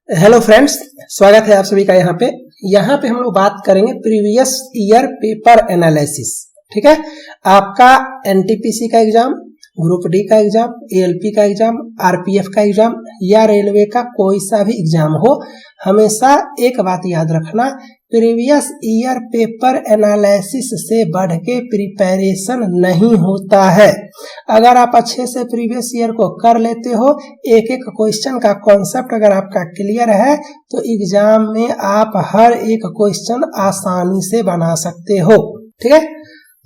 Hello friends, स्वागत है आप सभी का। यहाँ पे हम लोग बात करेंगे प्रीवियस ईयर पेपर एनालिसिस। ठीक है, आपका एनटीपीसी का एग्जाम, ग्रुप डी का एग्जाम, एएलपी का एग्जाम, आरपीएफ का एग्जाम या रेलवे का कोई सा भी एग्जाम हो, हमेशा एक बात याद रखना, प्रीवियस ईयर पेपर एनालिसिस से बढ़ के प्रिपरेशन नहीं होता है। अगर आप अच्छे से प्रीवियस ईयर को कर लेते हो, एक एक क्वेश्चन का कॉन्सेप्ट अगर आपका क्लियर है, तो एग्जाम में आप हर एक क्वेश्चन आसानी से बना सकते हो। ठीक है,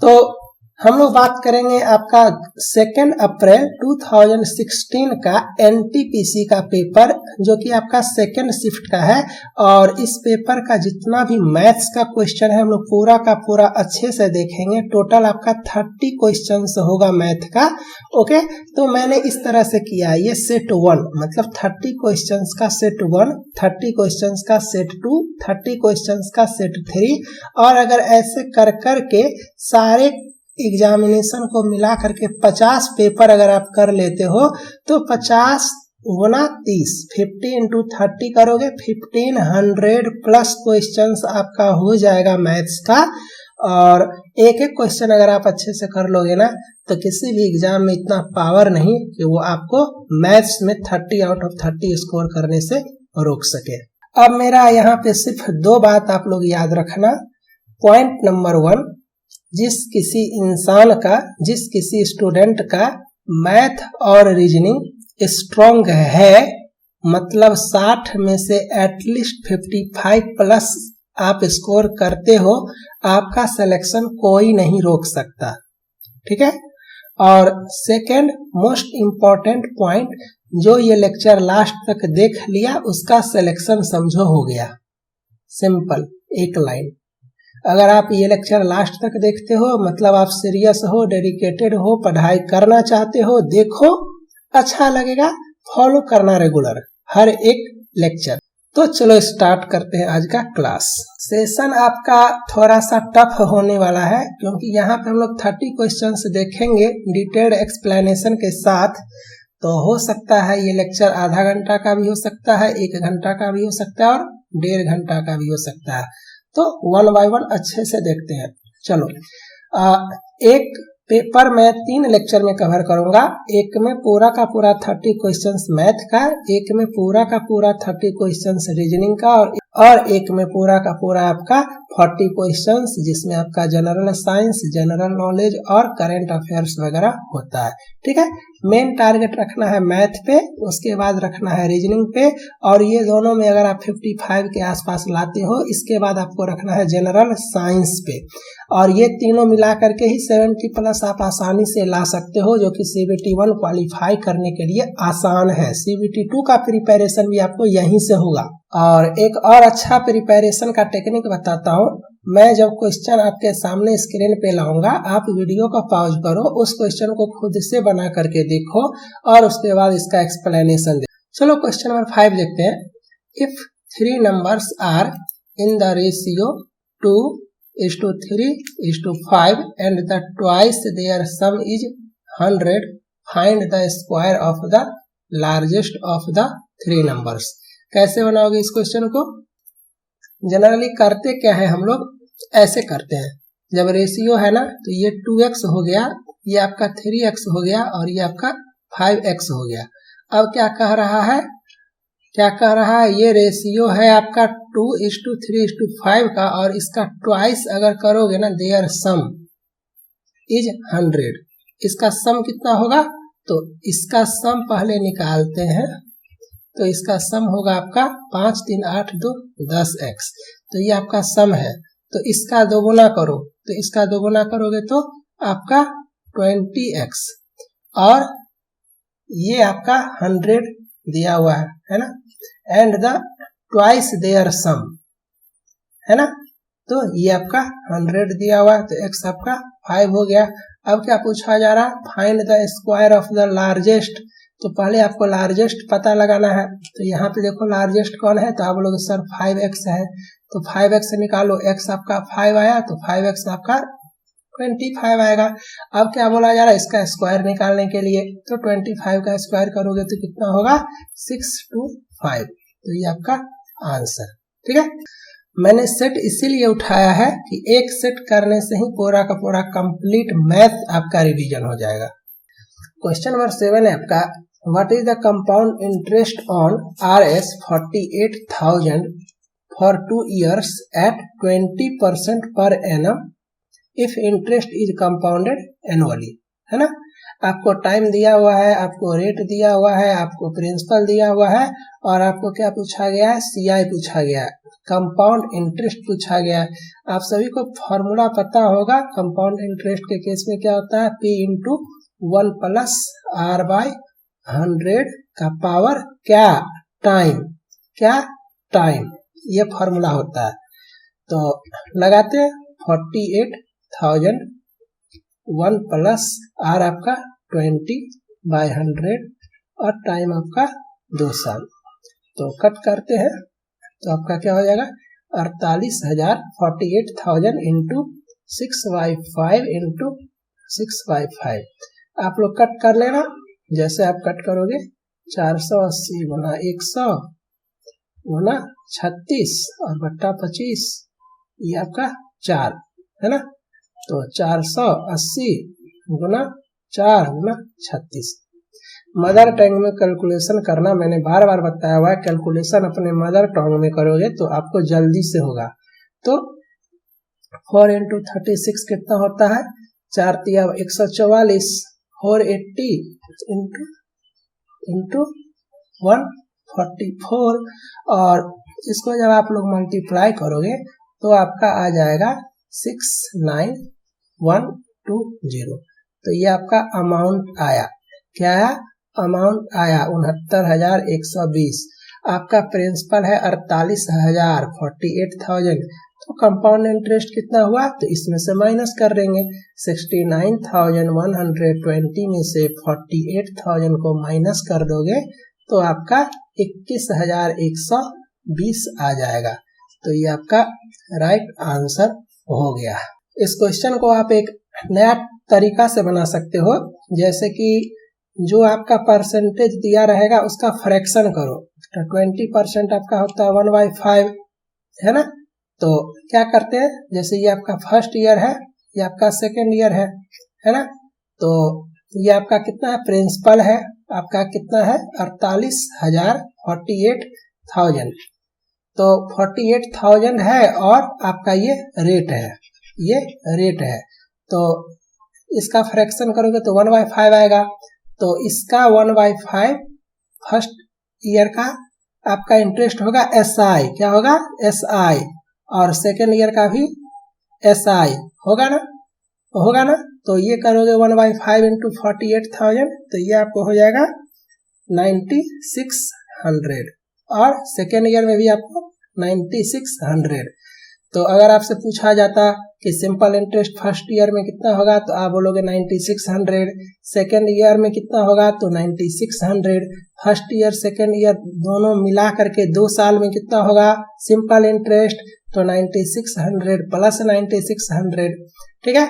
तो हम लोग बात करेंगे आपका 2 अप्रैल 2016 का एनटीपीसी का पेपर, जो कि आपका सेकेंड शिफ्ट का है। और इस पेपर का जितना भी मैथ्स का क्वेश्चन है, हम लोग पूरा का पूरा अच्छे से देखेंगे। टोटल आपका 30 क्वेश्चंस होगा मैथ का। ओके, तो मैंने इस तरह से किया, ये सेट 1 मतलब 30 क्वेश्चंस का सेट 1, 30 क्वेश्चंस का सेट 2, 30 क्वेश्चंस का सेट 3। और अगर ऐसे कर करके सारे एग्जामिनेशन को मिला करके 50 पेपर अगर आप कर लेते हो, तो 50 गुना 30, 50 इंटू 30 करोगे, 1500 प्लस क्वेश्चंस आपका हो जाएगा मैथ्स का। और एक एक क्वेश्चन अगर आप अच्छे से कर लोगे ना, तो किसी भी एग्जाम में इतना पावर नहीं कि वो आपको मैथ्स में 30 आउट ऑफ 30 स्कोर करने से रोक सके। अब मेरा यहाँ पे सिर्फ 2 बात आप लोग याद रखना। पॉइंट नंबर 1, जिस किसी इंसान का, जिस किसी स्टूडेंट का मैथ और रीजनिंग स्ट्रॉन्ग है, मतलब 60 में से एटलीस्ट 55 प्लस आप स्कोर करते हो, आपका सिलेक्शन कोई नहीं रोक सकता। ठीक है, और सेकंड मोस्ट इम्पॉर्टेंट पॉइंट, जो ये लेक्चर लास्ट तक देख लिया उसका सिलेक्शन समझो हो गया। सिंपल, एक लाइन। अगर आप ये लेक्चर लास्ट तक देखते हो, मतलब आप सीरियस हो, डेडिकेटेड हो, पढ़ाई करना चाहते हो, देखो अच्छा लगेगा, फॉलो करना रेगुलर हर एक लेक्चर। तो चलो स्टार्ट करते हैं आज का क्लास। सेशन आपका थोड़ा सा टफ होने वाला है, क्योंकि यहाँ पे हम लोग 30 क्वेश्चंस देखेंगे डिटेल्ड एक्सप्लेनेशन के साथ। तो हो सकता है ये लेक्चर आधा घंटा का भी हो सकता है, 1 घंटा का भी हो सकता है और 1.5 घंटा का भी हो सकता है। तो 1 बाय 1 अच्छे से देखते हैं। चलो, एक पेपर मैं 3 लेक्चर में कवर करूंगा। एक में पूरा का पूरा 30 क्वेश्चंस मैथ का, एक में पूरा का पूरा 30 क्वेश्चंस रीजनिंग का, और एक में पूरा का पूरा आपका 40 क्वेश्चंस, जिसमें आपका जनरल साइंस, जनरल नॉलेज और करंट अफेयर्स वगैरह होता है। ठीक है, मेन टारगेट रखना है मैथ पे, उसके बाद रखना है रीजनिंग पे, और ये दोनों में अगर आप 55 के आसपास लाते हो, इसके बाद आपको रखना है जनरल साइंस पे। और ये तीनों मिला करके ही 70 प्लस आप आसानी से ला सकते हो, जो कि CBT 1 क्वालिफाई करने के लिए आसान है। CBT 2 का प्रिपरेशन भी आपको यहीं से होगा। और एक और अच्छा प्रिपरेशन का टेक्निक बताता हूँ। मैं जब क्वेश्चन आपके सामने स्क्रीन पे लाऊंगा, आप वीडियो को पॉज करो, उस क्वेश्चन को खुद से बना करके देखो, और उसके बाद इसका एक्सप्लेनेशन दे। चलो क्वेश्चन नंबर 5 देखते हैं। If 3 numbers are in the ratio 2:3:5 and the twice their sum is 100, find the square of the largest of the 3 numbers। कैसे बनाओगे इस क्वेश्चन को? जनरली करते क्या है हम लोग, ऐसे करते हैं। जब रेशियो है ना, तो ये 2x हो गया, ये आपका 3x हो गया, और ये आपका 5x हो गया। अब क्या कह रहा है, ये रेशियो है आपका 2:3:5 का, और इसका ट्वाइस अगर करोगे ना, देयर सम इज 100। इसका सम कितना होगा? तो इसका सम पहले निकालते हैं। तो इसका सम होगा आपका 5 3 8 2 10x। तो ये आपका सम है। तो इसका दोगुना करो, तो इसका दोगुना करोगे तो आपका 20x, और ये आपका 100 दिया हुआ है ना, एंड द ट्वाइस देयर सम है ना, तो ये आपका 100 दिया हुआ है, तो x आपका 5 हो गया। अब क्या पूछा जा रहा है? Find the square of the largest. तो पहले आपको लार्जेस्ट पता लगाना है। तो यहाँ पे देखो लार्जेस्ट कौन है, तो आप लोग सर 5x है, तो 5x से निकालो, x आपका 5 आया, तो 5x आपका 25 आएगा। अब क्या बोला जा रहा है, इसका स्क्वायर निकालने के लिए, तो 25 का स्क्वायर करोगे तो कितना होगा? 625। तो ये आपका आंसर। ठीक है, मैंने सेट इसीलिए उठाया है कि एक सेट करने से ही पूरा का पूरा कंप्लीट मैथ आपका रिवीजन हो जाएगा। क्वेश्चन नंबर 7 है आपका, what is the compound interest on RS 48,000 for 2 years at 20% per annum if interest is compounded annually, है ना। आपको टाइम दिया हुआ है, आपको रेट दिया हुआ है, आपको प्रिंसिपल दिया हुआ है, और आपको क्या पूछा गया है, CI पूछा गया है, कंपाउंड इंटरेस्ट पूछा गया है। आप सभी को फॉर्मूला पता होगा। कंपाउंड इंटरेस्ट के केस में क्या होता है, P into 1 plus R by 100 का पावर क्या, टाइम, क्या टाइम, ये फॉर्मूला होता है। तो लगाते हैं 48,000 1 प्लस R आपका 20/100 और टाइम आपका 2 साल। तो कट करते हैं तो आपका क्या हो जाएगा, 48,000 48,000 इंटू 6/5 इंटू 6/5। आप लोग कट कर लेना, जैसे आप कट करोगे 480 गुना 100 गुना 36 और बट्टा 25, ये आपका 4 है ना। तो 480 गुना 4 गुना 36। मदर टंग में कैलकुलेशन करना मैंने बार बार बताया हुआ है, कैलकुलेशन अपने मदर टंग में करोगे तो आपको जल्दी से होगा। तो 4 इंटू 36 कितना होता है, 4 तिया 144, 480 इंटू 144, और इसको जब आप लोग मल्टीप्लाई करोगे तो आपका आ जाएगा 69120। तो ये आपका अमाउंट आया, क्या आया, अमाउंट आया 69,120। आपका प्रिंसिपल है 48,000 48,000। तो कंपाउंड इंटरेस्ट कितना हुआ, तो इसमें से माइनस कर देंगे। 69,120 में से 48,000 को माइनस कर दोगे तो आपका 21,120 आ जाएगा। तो ये आपका राइट आंसर हो गया। इस क्वेश्चन को आप एक नया तरीका से बना सकते हो, जैसे कि जो आपका परसेंटेज दिया रहेगा उसका फ्रैक्शन करो। तो 20% आपका होता है 1/5, है ना। तो क्या करते हैं, जैसे ये आपका फर्स्ट ईयर है, ये आपका सेकेंड ईयर है ना। तो ये आपका कितना है, प्रिंसिपल है आपका कितना है 48,000 48,000। तो 48,000 है और आपका ये रेट है, ये रेट है। तो इसका फ्रैक्शन करोगे तो 1/5 आएगा। तो इसका 1/5 फर्स्ट ईयर का आपका इंटरेस्ट होगा SI, क्या होगा SI, और सेकेंड ईयर का भी SI होगा ना, होगा ना। तो ये करोगे 1/5 इंटू 48,000, तो ये आपको हो जाएगा 9600, और सेकेंड ईयर में भी आपको 9600। तो अगर आपसे पूछा जाता कि सिंपल इंटरेस्ट फर्स्ट ईयर में कितना होगा, तो आप बोलोगे 9600, सेकेंड ईयर में कितना होगा तो 9600, फर्स्ट ईयर सेकेंड ईयर दोनों मिला करके 2 साल में कितना होगा सिंपल इंटरेस्ट, तो 9600 प्लस 9600। ठीक है,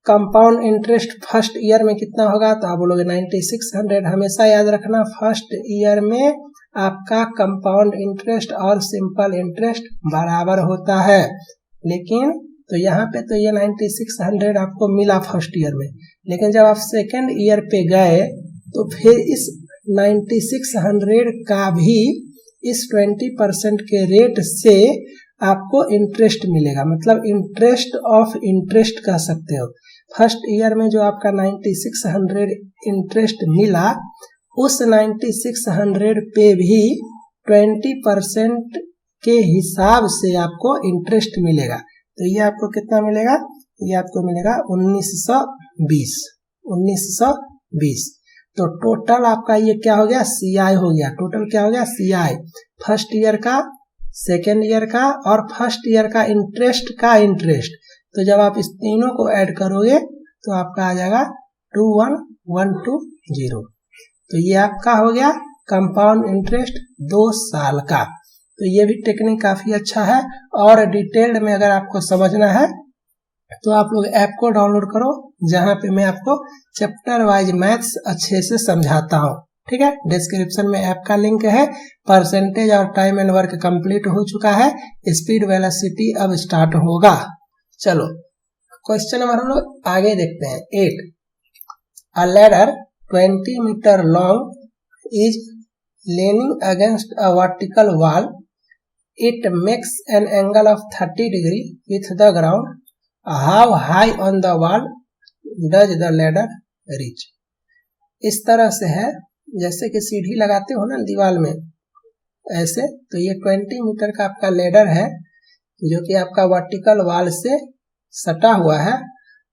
कंपाउंड इंटरेस्ट फर्स्ट ईयर में कितना होगा, तो आप बोलोगे 9600। हमेशा याद रखना फर्स्ट ईयर में आपका कंपाउंड इंटरेस्ट और सिंपल इंटरेस्ट बराबर होता है। लेकिन तो यहाँ पे तो ये 9600 आपको मिला फर्स्ट ईयर में, लेकिन जब आप सेकेंड ईयर पे गए तो फिर इस 9600 का भी इस 20% के रेट से आपको इंटरेस्ट मिलेगा, मतलब इंटरेस्ट ऑफ इंटरेस्ट कह सकते हो। फर्स्ट ईयर में जो आपका 9600 इंटरेस्ट मिला, उस 9600 पे भी 20% के हिसाब से आपको इंटरेस्ट मिलेगा। तो ये आपको कितना मिलेगा, ये आपको मिलेगा 1920। तो टोटल आपका ये क्या हो गया, CI हो गया। टोटल क्या हो गया, CI, फर्स्ट ईयर का, सेकेंड ईयर का और फर्स्ट ईयर का इंटरेस्ट का इंटरेस्ट। तो जब आप इस तीनों को ऐड करोगे तो आपका आ जाएगा 21120। तो ये आपका हो गया कंपाउंड इंटरेस्ट 2 साल का। तो ये भी टेक्निक काफी अच्छा है, और डिटेल्ड में अगर आपको समझना है तो आप लोग ऐप को डाउनलोड करो, जहां पे मैं आपको चैप्टर वाइज मैथ्स अच्छे से समझाता हूँ। ठीक है, डिस्क्रिप्शन में ऐप का लिंक है। परसेंटेज और टाइम एंड वर्क कंप्लीट हो चुका है। स्पीड वेलोसिटी अब स्टार्ट होगा। चलो क्वेश्चन नंबर हम लोग आगे देखते हैं। 8 a ladder 20 metre long is leaning against a vertical wall. It makes an angle of 30 degree with the ground. How high on the wall does the ladder reach? इस तरह से है जैसे कि सीढ़ी लगाते हो ना दीवार में, ऐसे। तो ये 20 मीटर का आपका लेडर है जो कि आपका वर्टिकल वॉल से सटा हुआ है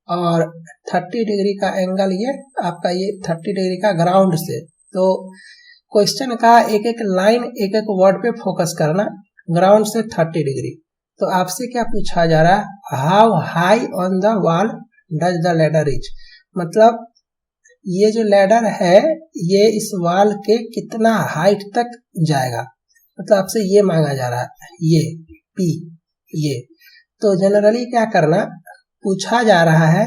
और 30 डिग्री का एंगल ये आपका, ये 30 डिग्री का ग्राउंड से। तो क्वेश्चन का एक एक लाइन एक एक वर्ड पे फोकस करना। ग्राउंड से 30 डिग्री, तो आपसे क्या पूछा जा रहा है, how high on the wall does the ladder reach. मतलब ये जो लैडर है ये इस वॉल के कितना हाइट तक जाएगा, मतलब आपसे ये मांगा जा रहा है, ये पी ये। तो जनरली क्या करना, पूछा जा रहा है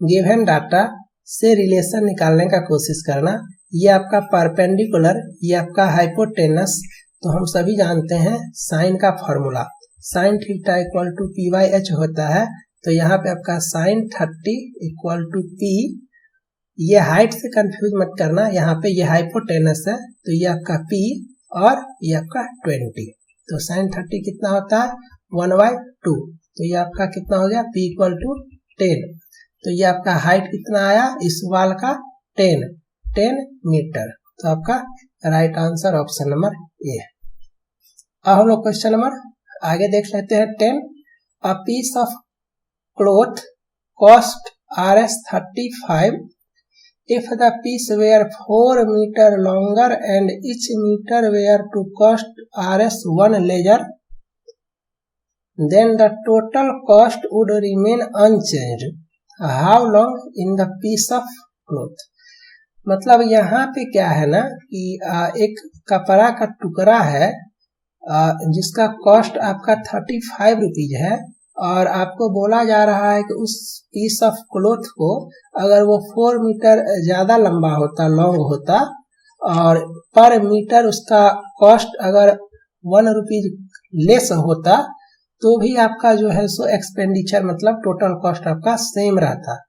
गिवन डाटा से रिलेशन निकालने का कोशिश करना। ये आपका परपेंडिकुलर, ये आपका हाइपोटेनस। तो हम सभी जानते हैं साइन का formula, sine theta equal to P by H होता है। तो यहाँ पे आपका साइन 30 इक्वल टू पी, ये हाइट से कंफ्यूज मत करना, यहाँ पे ये हाइपोटेनस है तो ये आपका पी और ये आपका 20। तो साइन 30 कितना होता है 1/2, तो ये आपका कितना हो गया पी इक्वल टू 10। तो ये आपका हाइट कितना आया इस वाल का 10 मीटर। तो आपका राइट आंसर ऑप्शन नंबर ए है। अब हम लोग क्वेश्चन नंबर आगे देख लेते हैं। 10 a piece of cloth cost Rs 35 if the piece were 4 meter longer and each meter were to cost Rs 1 lesser, then the total cost would remain unchanged. How long in the piece of cloth? मतलब यहाँ पे क्या है ना कि एक कपड़ा का टुकड़ा है जिसका कॉस्ट आपका 35 रुपीज है और आपको बोला जा रहा है कि उस पीस ऑफ क्लॉथ को अगर वो 4 मीटर ज्यादा लंबा होता, लॉन्ग होता, और पर मीटर उसका कॉस्ट अगर 1 रुपीज लेस होता, तो भी आपका जो है सो एक्सपेंडिचर मतलब टोटल कॉस्ट आपका सेम रहता।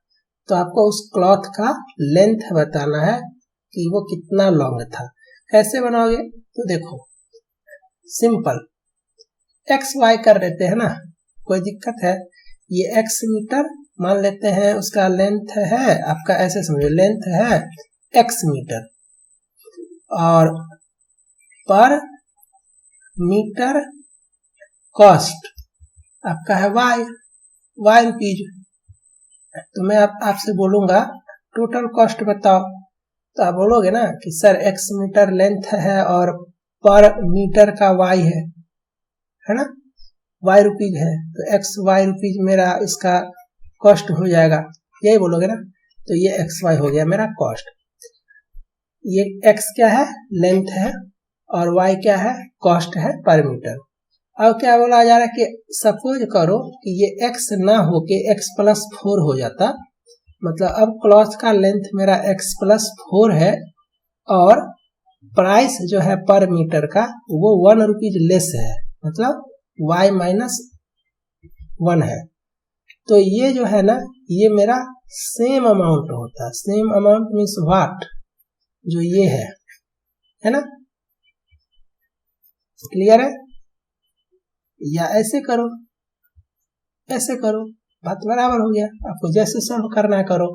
तो आपको उस क्लॉथ का लेंथ बताना है कि वो कितना लॉन्ग था। कैसे बनाओगे, तो देखो सिंपल, एक्स वाई कर देते हैं ना, कोई दिक्कत है। ये एक्स मीटर मान लेते हैं, उसका लेंथ है आपका, ऐसे समझो लेंथ है एक्स मीटर और पर मीटर कॉस्ट आपका है वाई रुपीज। तो मैं आपसे बोलूंगा टोटल कॉस्ट बताओ, तो आप बोलोगे ना कि सर एक्स मीटर लेंथ है और पर मीटर का वाई है ना, वाई रुपीज है, तो एक्स वाई रुपीज मेरा इसका कॉस्ट हो जाएगा, यही बोलोगे ना। तो ये एक्स वाई हो गया मेरा कॉस्ट। ये एक्स क्या है लेंथ है और वाई क्या है कॉस्ट है पर मीटर। अब क्या बोला जा रहा है कि सपोज करो कि ये x ना हो के x+4 हो जाता, मतलब अब क्लॉथ का लेंथ मेरा x+4 है और प्राइस जो है पर मीटर का वो 1 रुपीज लेस है, मतलब y-1 है। तो ये जो है ना ये मेरा सेम अमाउंट होता है। सेम अमाउंट मीन्स व्हाट, जो ये है ना, क्लियर है। या ऐसे करो, ऐसे करो, बात बराबर हो गया। आपको जैसे सॉल्व करना करो।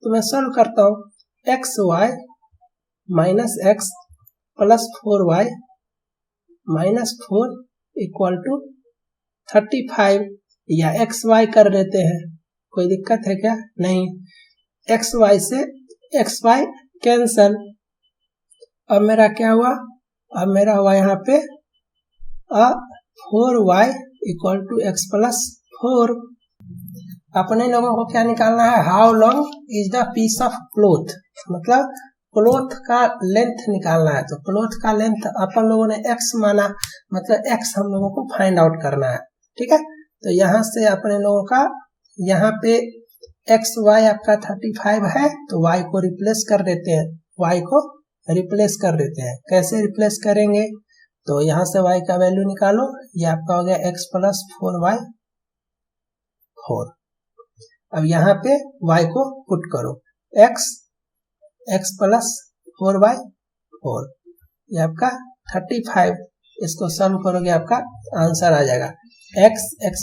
तो मैं सॉल्व करता हूँ, X Y minus X plus 4y minus 4 equal to 35, या एक्स वाई कर देते हैं, कोई दिक्कत है क्या, नहीं। एक्स वाई से एक्स वाई कैंसल, अब मेरा क्या हुआ, अब मेरा हुआ यहाँ पे 4y इक्वल टू x+4। अपने लोगों को क्या निकालना है, how long is the piece of cloth, मतलब क्लॉथ का लेंथ निकालना है। तो क्लॉथ का लेंथ अपन लोगों ने x माना, मतलब x हम लोगों को फाइंड आउट करना है, ठीक है। तो यहाँ से अपने लोगों का यहाँ पे x y आपका 35 है, तो y को रिप्लेस कर देते हैं, y को रिप्लेस कर देते हैं। कैसे रिप्लेस करेंगे, तो यहाँ से y का वैल्यू निकालो, ये आपका हो गया x प्लस 4y4। अब यहाँ पे y को पुट करो, x प्लस 4y4, ये आपका 35, इसको सॉल्व करोगे आपका आंसर आ जाएगा x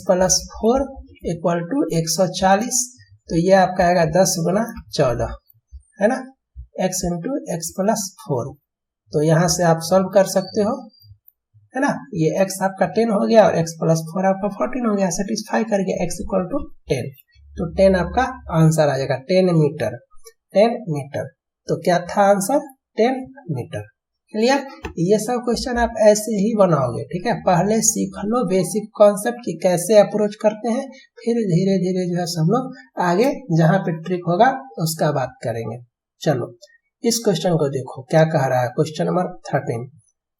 प्लस 4 इक्वल टू 140, तो ये आपका आएगा 10 गुना 14, है ना, x इंटू एक्स प्लस 4। तो यहाँ से आप सॉल्व कर सकते हो, है ना। ये x आपका 10 हो गया और x प्लस 4 आपका 14 हो गया, सेटिस्फाई कर गया x इक्वल टू 10, तो 10 आपका आंसर आ जाएगा, 10 मीटर, 10 मीटर। तो क्या था आंसर, 10 मीटर। क्लियर। ये सब क्वेश्चन आप ऐसे ही बनाओगे, ठीक है। पहले सीख लो बेसिक कॉन्सेप्ट कि कैसे अप्रोच करते हैं, फिर धीरे धीरे जो है हम लोग आगे जहां पे ट्रिक होगा उसका बात करेंगे। चलो इस क्वेश्चन को देखो क्या कह रहा है, question number 13।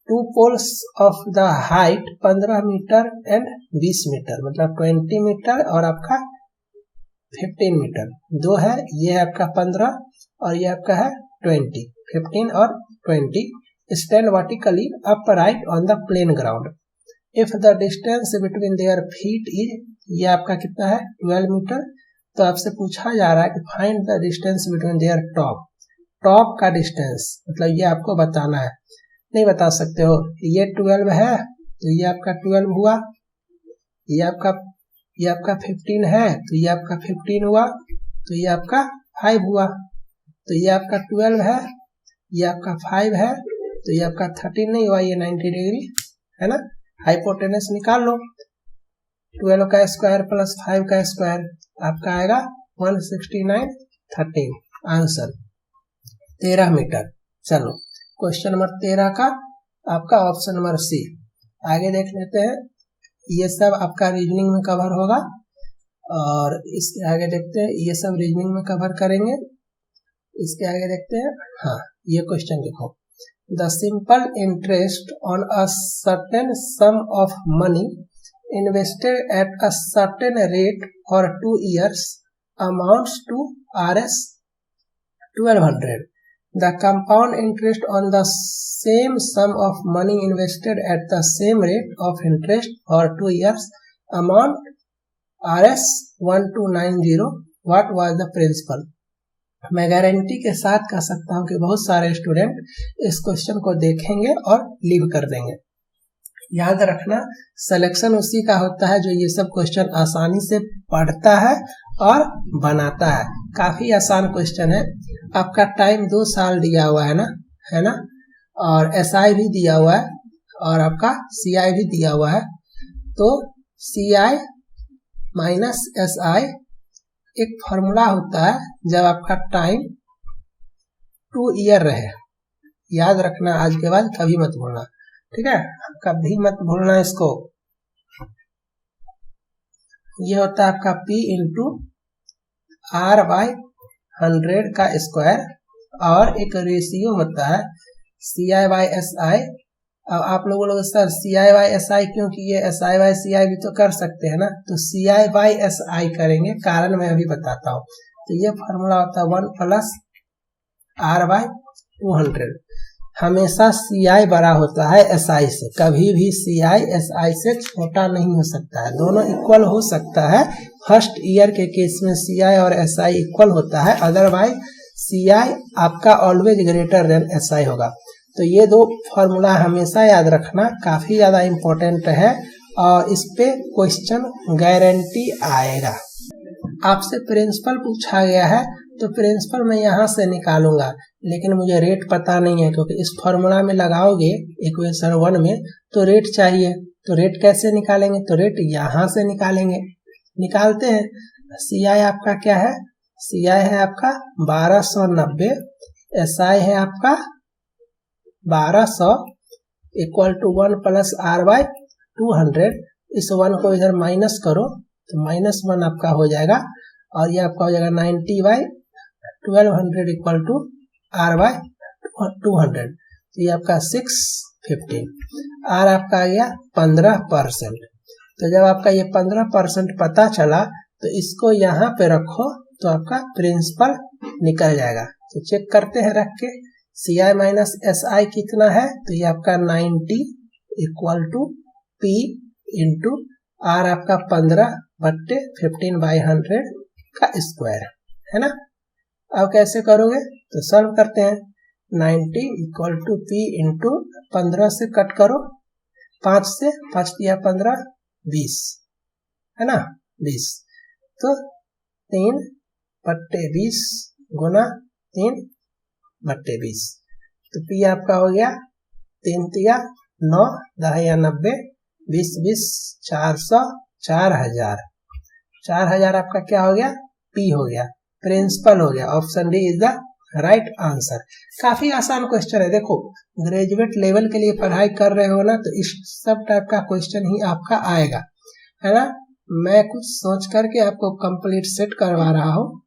Two poles of the height 15 metre and 20 metre, मतलब 20 मीटर और आपका 15 मीटर, दो है, ये आपका 15 और ये आपका है 20, 15 और 20, stand vertically upright on the plain ground. If the distance between their feet is, ये आपका कितना है 12 मीटर, तो आपसे पूछा जा रहा है कि find the distance between their top का डिस्टेंस, मतलब ये आपको बताना है। नहीं बता सकते हो, ये 12 है तो ये आपका 12 हुआ, ये आपका 15 है तो ये आपका 15 हुआ, तो ये आपका 5 हुआ, तो ये आपका 12 है, ये आपका 5 है, तो ये आपका 13 नहीं हुआ, ये 90 डिग्री है ना। हाइपोटेनस निकाल लो, 12 का स्क्वायर प्लस 5 का स्क्वायर आपका आएगा 169, 13 आंसर 13 मीटर। चलो क्वेश्चन नंबर 13 का आपका ऑप्शन नंबर सी। आगे देख लेते हैं, ये सब आपका रीजनिंग में कवर होगा, और इसके आगे देखते हैं, ये सब रीजनिंग में कवर करेंगे। इसके आगे देखते हैं, हाँ ये क्वेश्चन देखो, the simple interest on a certain sum of money invested at a certain rate for 2 years amounts to Rs 1200. The compound interest on the same sum of money invested at the same rate of interest for 2 years amount Rs 1290. What was the principal? मैं guarantee के साथ कह सकता हूं कि बहुत सारे student इस क्वेश्चन को देखेंगे और लीव कर देंगे। याद रखना, सिलेक्शन उसी का होता है जो ये सब क्वेश्चन आसानी से पढ़ता है और बनाता है। काफी आसान क्वेश्चन है। आपका टाइम 2 साल दिया हुआ है ना, और एसआई भी दिया हुआ है और आपका सीआई भी दिया हुआ है। तो सीआई माइनस एसआई एक फॉर्मूला होता है जब आपका टाइम 2 ईयर रहे। याद रखना, आज के बाद कभी मत भूलना, ठीक है, कभी मत भूलना इसको। ये होता है आपका P इंटू R बाई 100 का स्क्वायर, और एक रेशियो होता है CI बाई SI। अब आप लोगों सर CI बाई SI क्यों किए, SI बाई CI भी तो कर सकते हैं ना, तो CI बाई SI करेंगे, कारण मैं अभी बताता हूँ। तो ये फॉर्मूला होता है 1 प्लस R बाई 200। हमेशा CI बड़ा होता है SI से, कभी भी CI SI से छोटा नहीं हो सकता है, दोनों इक्वल हो सकता है। फर्स्ट ईयर के केस में CI और SI इक्वल होता है, अदरवाइज CI आपका ऑलवेज ग्रेटर देन SI होगा। तो ये दो फॉर्मूला हमेशा याद रखना, काफी ज्यादा इम्पोर्टेंट है, और इस पे क्वेश्चन गारंटी आएगा। आपसे प्रिंसिपल पूछा गया है तो प्रिंसिपल मैं यहाँ से निकालूंगा, लेकिन मुझे रेट पता नहीं है, क्योंकि इस फॉर्मूला में लगाओगे इक्वेशन 1 में तो रेट चाहिए। तो रेट कैसे निकालेंगे, तो रेट यहाँ से निकालेंगे। निकालते हैं। CI आपका क्या है, CI है आपका 1290, SI है आपका 1200 equal to 1 plus R by 200। इस 1 को इधर माइनस करो तो -1 आपका हो जाएगा, और ये आपका हो जाएगा 90 by 1200 equal to R by 200। तो ये आपका 615। R आपका आ गया 15%। तो जब आपका ये 15% पता चला तो इसको यहाँ पे रखो तो आपका प्रिंसिपल निकल जाएगा। तो चेक करते हैं रख के, सी आई माइनस एस आई कितना है, तो ये आपका 90 equal to P into R आपका 15/15/100 का स्क्वायर है ना। अब कैसे करोगे, तो सॉल्व करते हैं। 90 इक्वल टू पी इंटू 15 से कट करो, 5 से 5 दिया 15, 20 है ना, 20 तो 3/20 गुना 3/20 तो पी आपका हो गया 3 तिया 9, 10 या 90, 20 20 400, 4000 आपका क्या हो गया, पी हो गया, प्रिंसिपल हो गया। Option D is the right answer. काफी आसान क्वेश्चन है। देखो ग्रेजुएट लेवल के लिए पढ़ाई कर रहे हो ना, तो इस सब टाइप का क्वेश्चन ही आपका आएगा, है ना। मैं कुछ सोच करके आपको कंप्लीट सेट करवा रहा हूँ।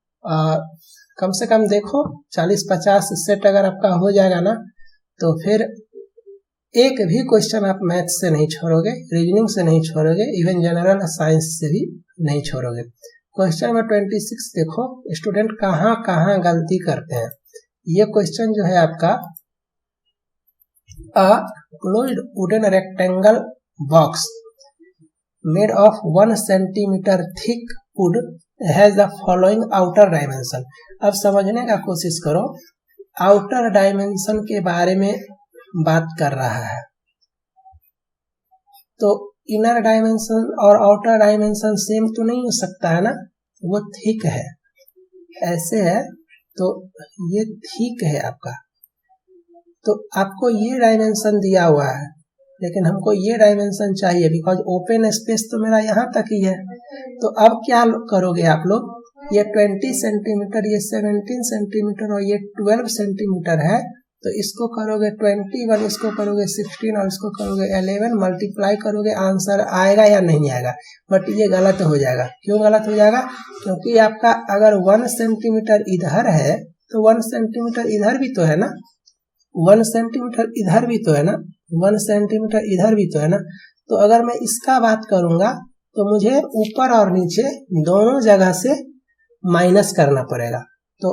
कम से कम देखो 40-50 सेट अगर आपका हो जाएगा ना, तो फिर एक भी क्वेश्चन आप मैथ से नहीं छोड़ोगे, रीजनिंग से नहीं छोड़ोगे, इवन जनरल साइंस से भी नहीं छोड़ोगे। क्वेश्चन नंबर 26 देखो स्टूडेंट कहाँ कहाँ गलती करते हैं। ये क्वेश्चन जो है आपका, a closed wooden rectangle box made of 1 centimeter thick wood has the following outer dimension। अब समझने का कोशिश करो, आउटर डायमेंशन के बारे में बात कर रहा है, तो इनर डायमेंशन और आउटर डायमेंशन सेम तो नहीं हो सकता है ना, वो थिक है, ऐसे है तो ये थिक है आपका, तो आपको ये डायमेंशन दिया हुआ है, लेकिन हमको ये डायमेंशन चाहिए बिकॉज ओपन स्पेस तो मेरा यहाँ तक ही है। तो अब क्या करोगे आप लोग, ये 20 सेंटीमीटर, ये 17 सेंटीमीटर और ये 12 सेंटीमीटर है, तो इसको करोगे 21, इसको करोगे 16 और इसको करोगे 11, मल्टीप्लाई करोगे, आंसर आएगा या नहीं आएगा। बट ये गलत हो जाएगा। क्यों गलत हो जाएगा, क्योंकि आपका अगर 1 सेंटीमीटर इधर है तो 1 सेंटीमीटर इधर भी तो है ना, 1 सेंटीमीटर इधर भी तो है ना, 1 सेंटीमीटर इधर भी तो है ना। तो अगर मैं इसका बात करूंगा तो मुझे ऊपर और नीचे दोनों जगह से माइनस करना पड़ेगा। तो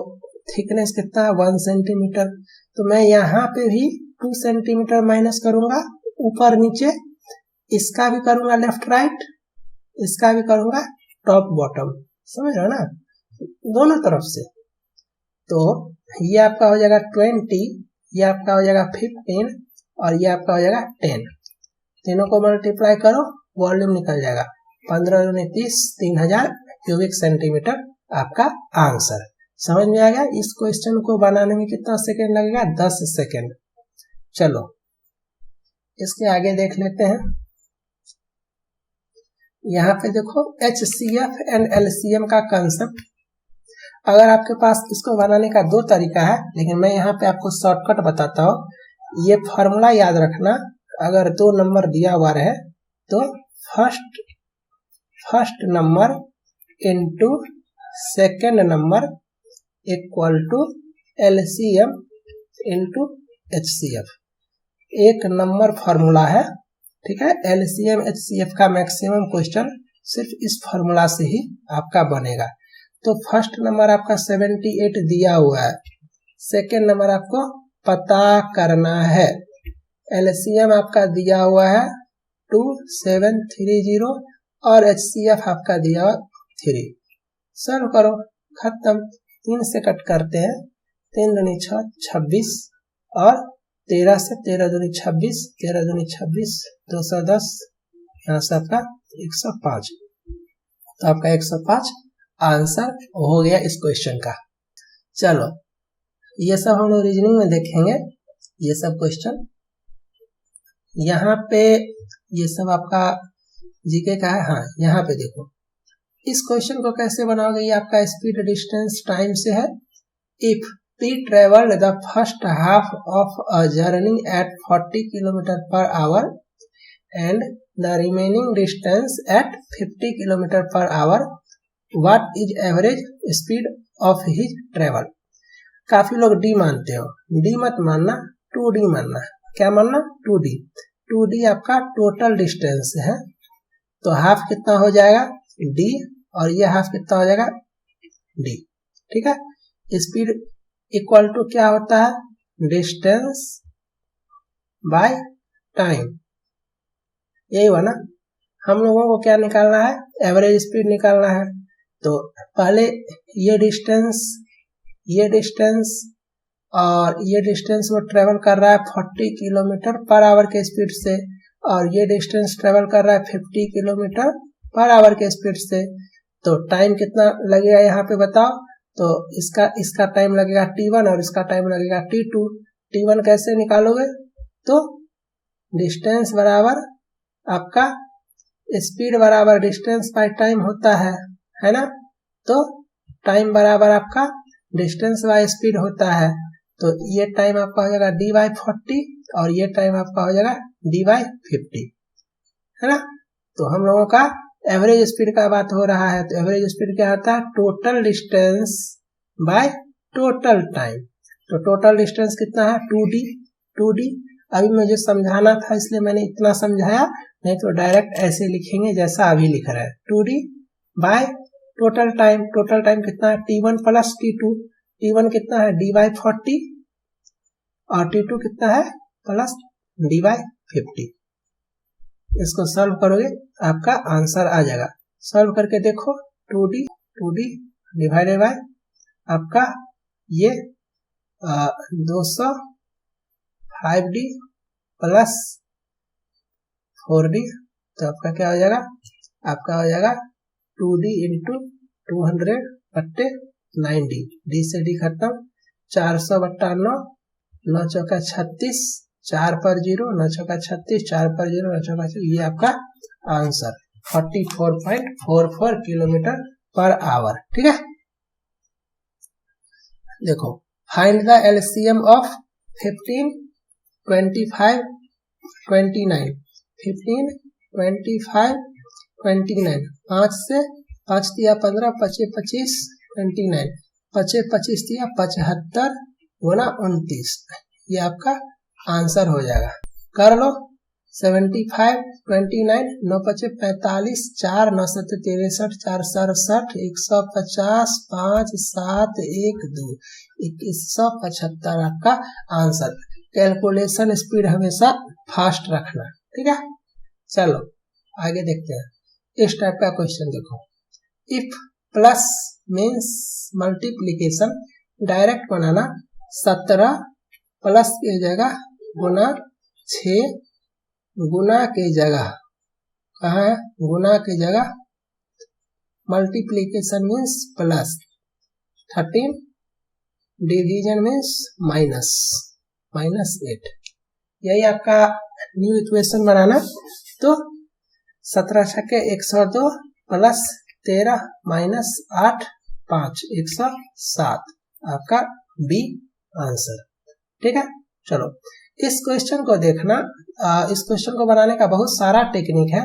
थिकनेस कितना है 1 सेंटीमीटर, तो मैं यहाँ पे भी 2 सेंटीमीटर माइनस करूंगा ऊपर नीचे, इसका भी करूंगा लेफ्ट राइट, इसका भी करूंगा टॉप बॉटम, समझ रहे हो ना, दोनों तरफ से। तो ये आपका हो जाएगा 20, ये आपका हो जाएगा 15 और ये आपका हो जाएगा 10। तीनों को मल्टीप्लाई करो, वॉल्यूम निकल जाएगा 15 दूनी 30, 3000 क्यूबिक सेंटीमीटर आपका आंसर। समझ में आ गया। इस क्वेश्चन को बनाने में कितना सेकंड लगेगा, 10 सेकंड। चलो इसके आगे देख लेते हैं। यहाँ पे देखो HCF एंड LCM का कंसेप्ट, अगर आपके पास इसको बनाने का 2 तरीका है, लेकिन मैं यहाँ पे आपको शॉर्टकट बताता हूँ। ये फॉर्मूला याद रखना, अगर 2 नंबर दिया हुआ रहे तो first number into second number equal to LCM into HCF, एक नंबर फॉर्मूला है, ठीक है। LCM HCF का मैक्सिमम क्वेश्चन सिर्फ इस फॉर्मूला से ही आपका बनेगा। तो फर्स्ट नंबर आपका 78 दिया हुआ है, सेकेंड नंबर आपको पता करना है। LCM आपका दिया हुआ है 2730 और HCF आपका दिया हुआ 3। सॉल्व करो, खत्म। 3 से कट करते हैं, 3 दूनी 6, 26 और 13 से 13 दूनी 26, 13 दूनी 26, 210, यहाँ से आपका 105। तो आपका 105 आंसर हो गया इस क्वेश्चन का। चलो ये सब हम लोग रीजनिंग में देखेंगे, ये सब क्वेश्चन। यहाँ पे ये सब आपका जीके का है। हाँ यहाँ पे देखो, इस क्वेश्चन को कैसे बनाओगे, ये आपका स्पीड डिस्टेंस टाइम से है। If P traveled the first half of a journey at 40 km/h and the remaining distance at 50 km/h, what is average speed of his travel? काफी लोग डी मानते हो, डी मत मानना, 2D मानना। क्या मानना, 2D। 2D आपका टोटल डिस्टेंस है, तो हाफ कितना हो जाएगा D और ये हाफ कितना हो जाएगा D, ठीक है। स्पीड इक्वल टू क्या होता है, डिस्टेंस बाय टाइम, यही हुआ ना। हम लोगों को क्या निकालना है, एवरेज स्पीड निकालना है। तो पहले ये डिस्टेंस और ये डिस्टेंस वो ट्रेवल कर रहा है 40 किलोमीटर पर आवर के स्पीड से, और ये डिस्टेंस ट्रेवल कर रहा है 50 किलोमीटर पर आवर के स्पीड से। तो टाइम कितना लगेगा यहाँ पे बताओ। तो इसका टाइम लगेगा t1 और इसका टाइम लगेगा t2। t1 कैसे निकालोगे, तो डिस्टेंस बराबर आपका स्पीड बराबर डिस्टेंस बाय टाइम होता है ना। तो टाइम बराबर आपका डिस्टेंस बाय स्पीड होता है। तो ये टाइम आपका हो जाएगा d/40 और ये टाइम आपका हो जाएगा d/50, है ना। तो हम लोगों का एवरेज स्पीड का बात हो रहा है। तो एवरेज स्पीड क्या होता है, total distance by total time. तो टोटल डिस्टेंस कितना है 2d। अभी मुझे समझाना था इसलिए मैंने इतना समझाया, नहीं तो डायरेक्ट ऐसे लिखेंगे जैसा अभी लिख रहा है, 2d by total time. Total time कितना है t1 प्लस t2। t1 कितना है d/40 और t2 कितना है प्लस d/50। इसको सॉल्व करोगे आपका आंसर आ जाएगा। सॉल्व करके देखो, 2d डिवाइडेड बाय आपका ये 200 5d प्लस 4d। तो आपका क्या हो जाएगा, आपका हो जाएगा 2d इंटू 200 बट्टे 9d, d से d खत्म, 400 बट्टा 9, 9 चौका 36, 4 पर 0, 9 चौका 36, 4 पर 0, 9 चौका 0। ये आपका आंसर 44.44 किलोमीटर पर आवर। ठीक है, देखो फाइंड द एलसीएम ऑफ 15, 25, 29। 15, 25, 29, 5 से 5 दिया 15, 25, 25, 29, 25, 25 दिया 75 गुना 29। ये आपका आंसर हो जाएगा, कर लो। 75, 29, 9 पचे 45, 4 9 सत्ते 63, 4 67, 150, 5 7 1 2, 2175 आपका आंसर। कैलकुलेशन स्पीड हमेशा फास्ट रखना, ठीक है। चलो आगे देखते हैं। इस टाइप का क्वेश्चन देखो, if plus means multiplication, direct banana 17 plus की जगह गुना 6 गुना की जगह, कहाँ है गुना की जगह, multiplication means plus, 13 division means minus 8। यही आपका न्यू इक्वेशन बनाना। तो 17 छक्के 102 प्लस 13 माइनस 8 5 107 आपका बी आंसर। ठीक है, चलो इस क्वेश्चन को देखना। इस क्वेश्चन को बनाने का बहुत सारा टेक्निक है।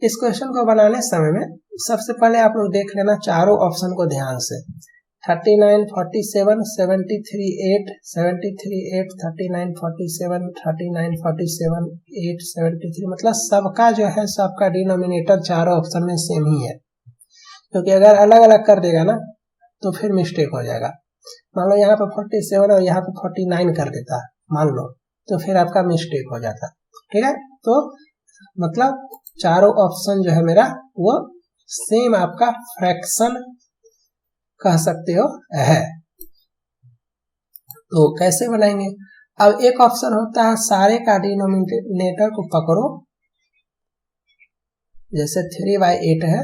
इस क्वेश्चन को बनाने समय में सबसे पहले आप लोग देख लेना चारों ऑप्शन को ध्यान से। 39 47 73 8 73 8 39 47 39 47 8 73, मतलब सबका जो है सबका डिनोमिनेटर चारों ऑप्शन में सेम ही है। क्योंकि अगर अलग अलग कर देगा ना तो फिर मिस्टेक हो जाएगा। मान लो यहाँ पे 47 और यहाँ पे 49 कर देता मान लो, तो फिर आपका मिस्टेक हो जाता। ठीक है, तो मतलब चारों ऑप्शन जो है मेरा वो सेम आपका फ्रैक्शन कह सकते हो है। तो कैसे बनाएंगे, अब एक ऑप्शन होता है सारे का डिनोमिनेटर को पकड़ो, जैसे 3/8 है,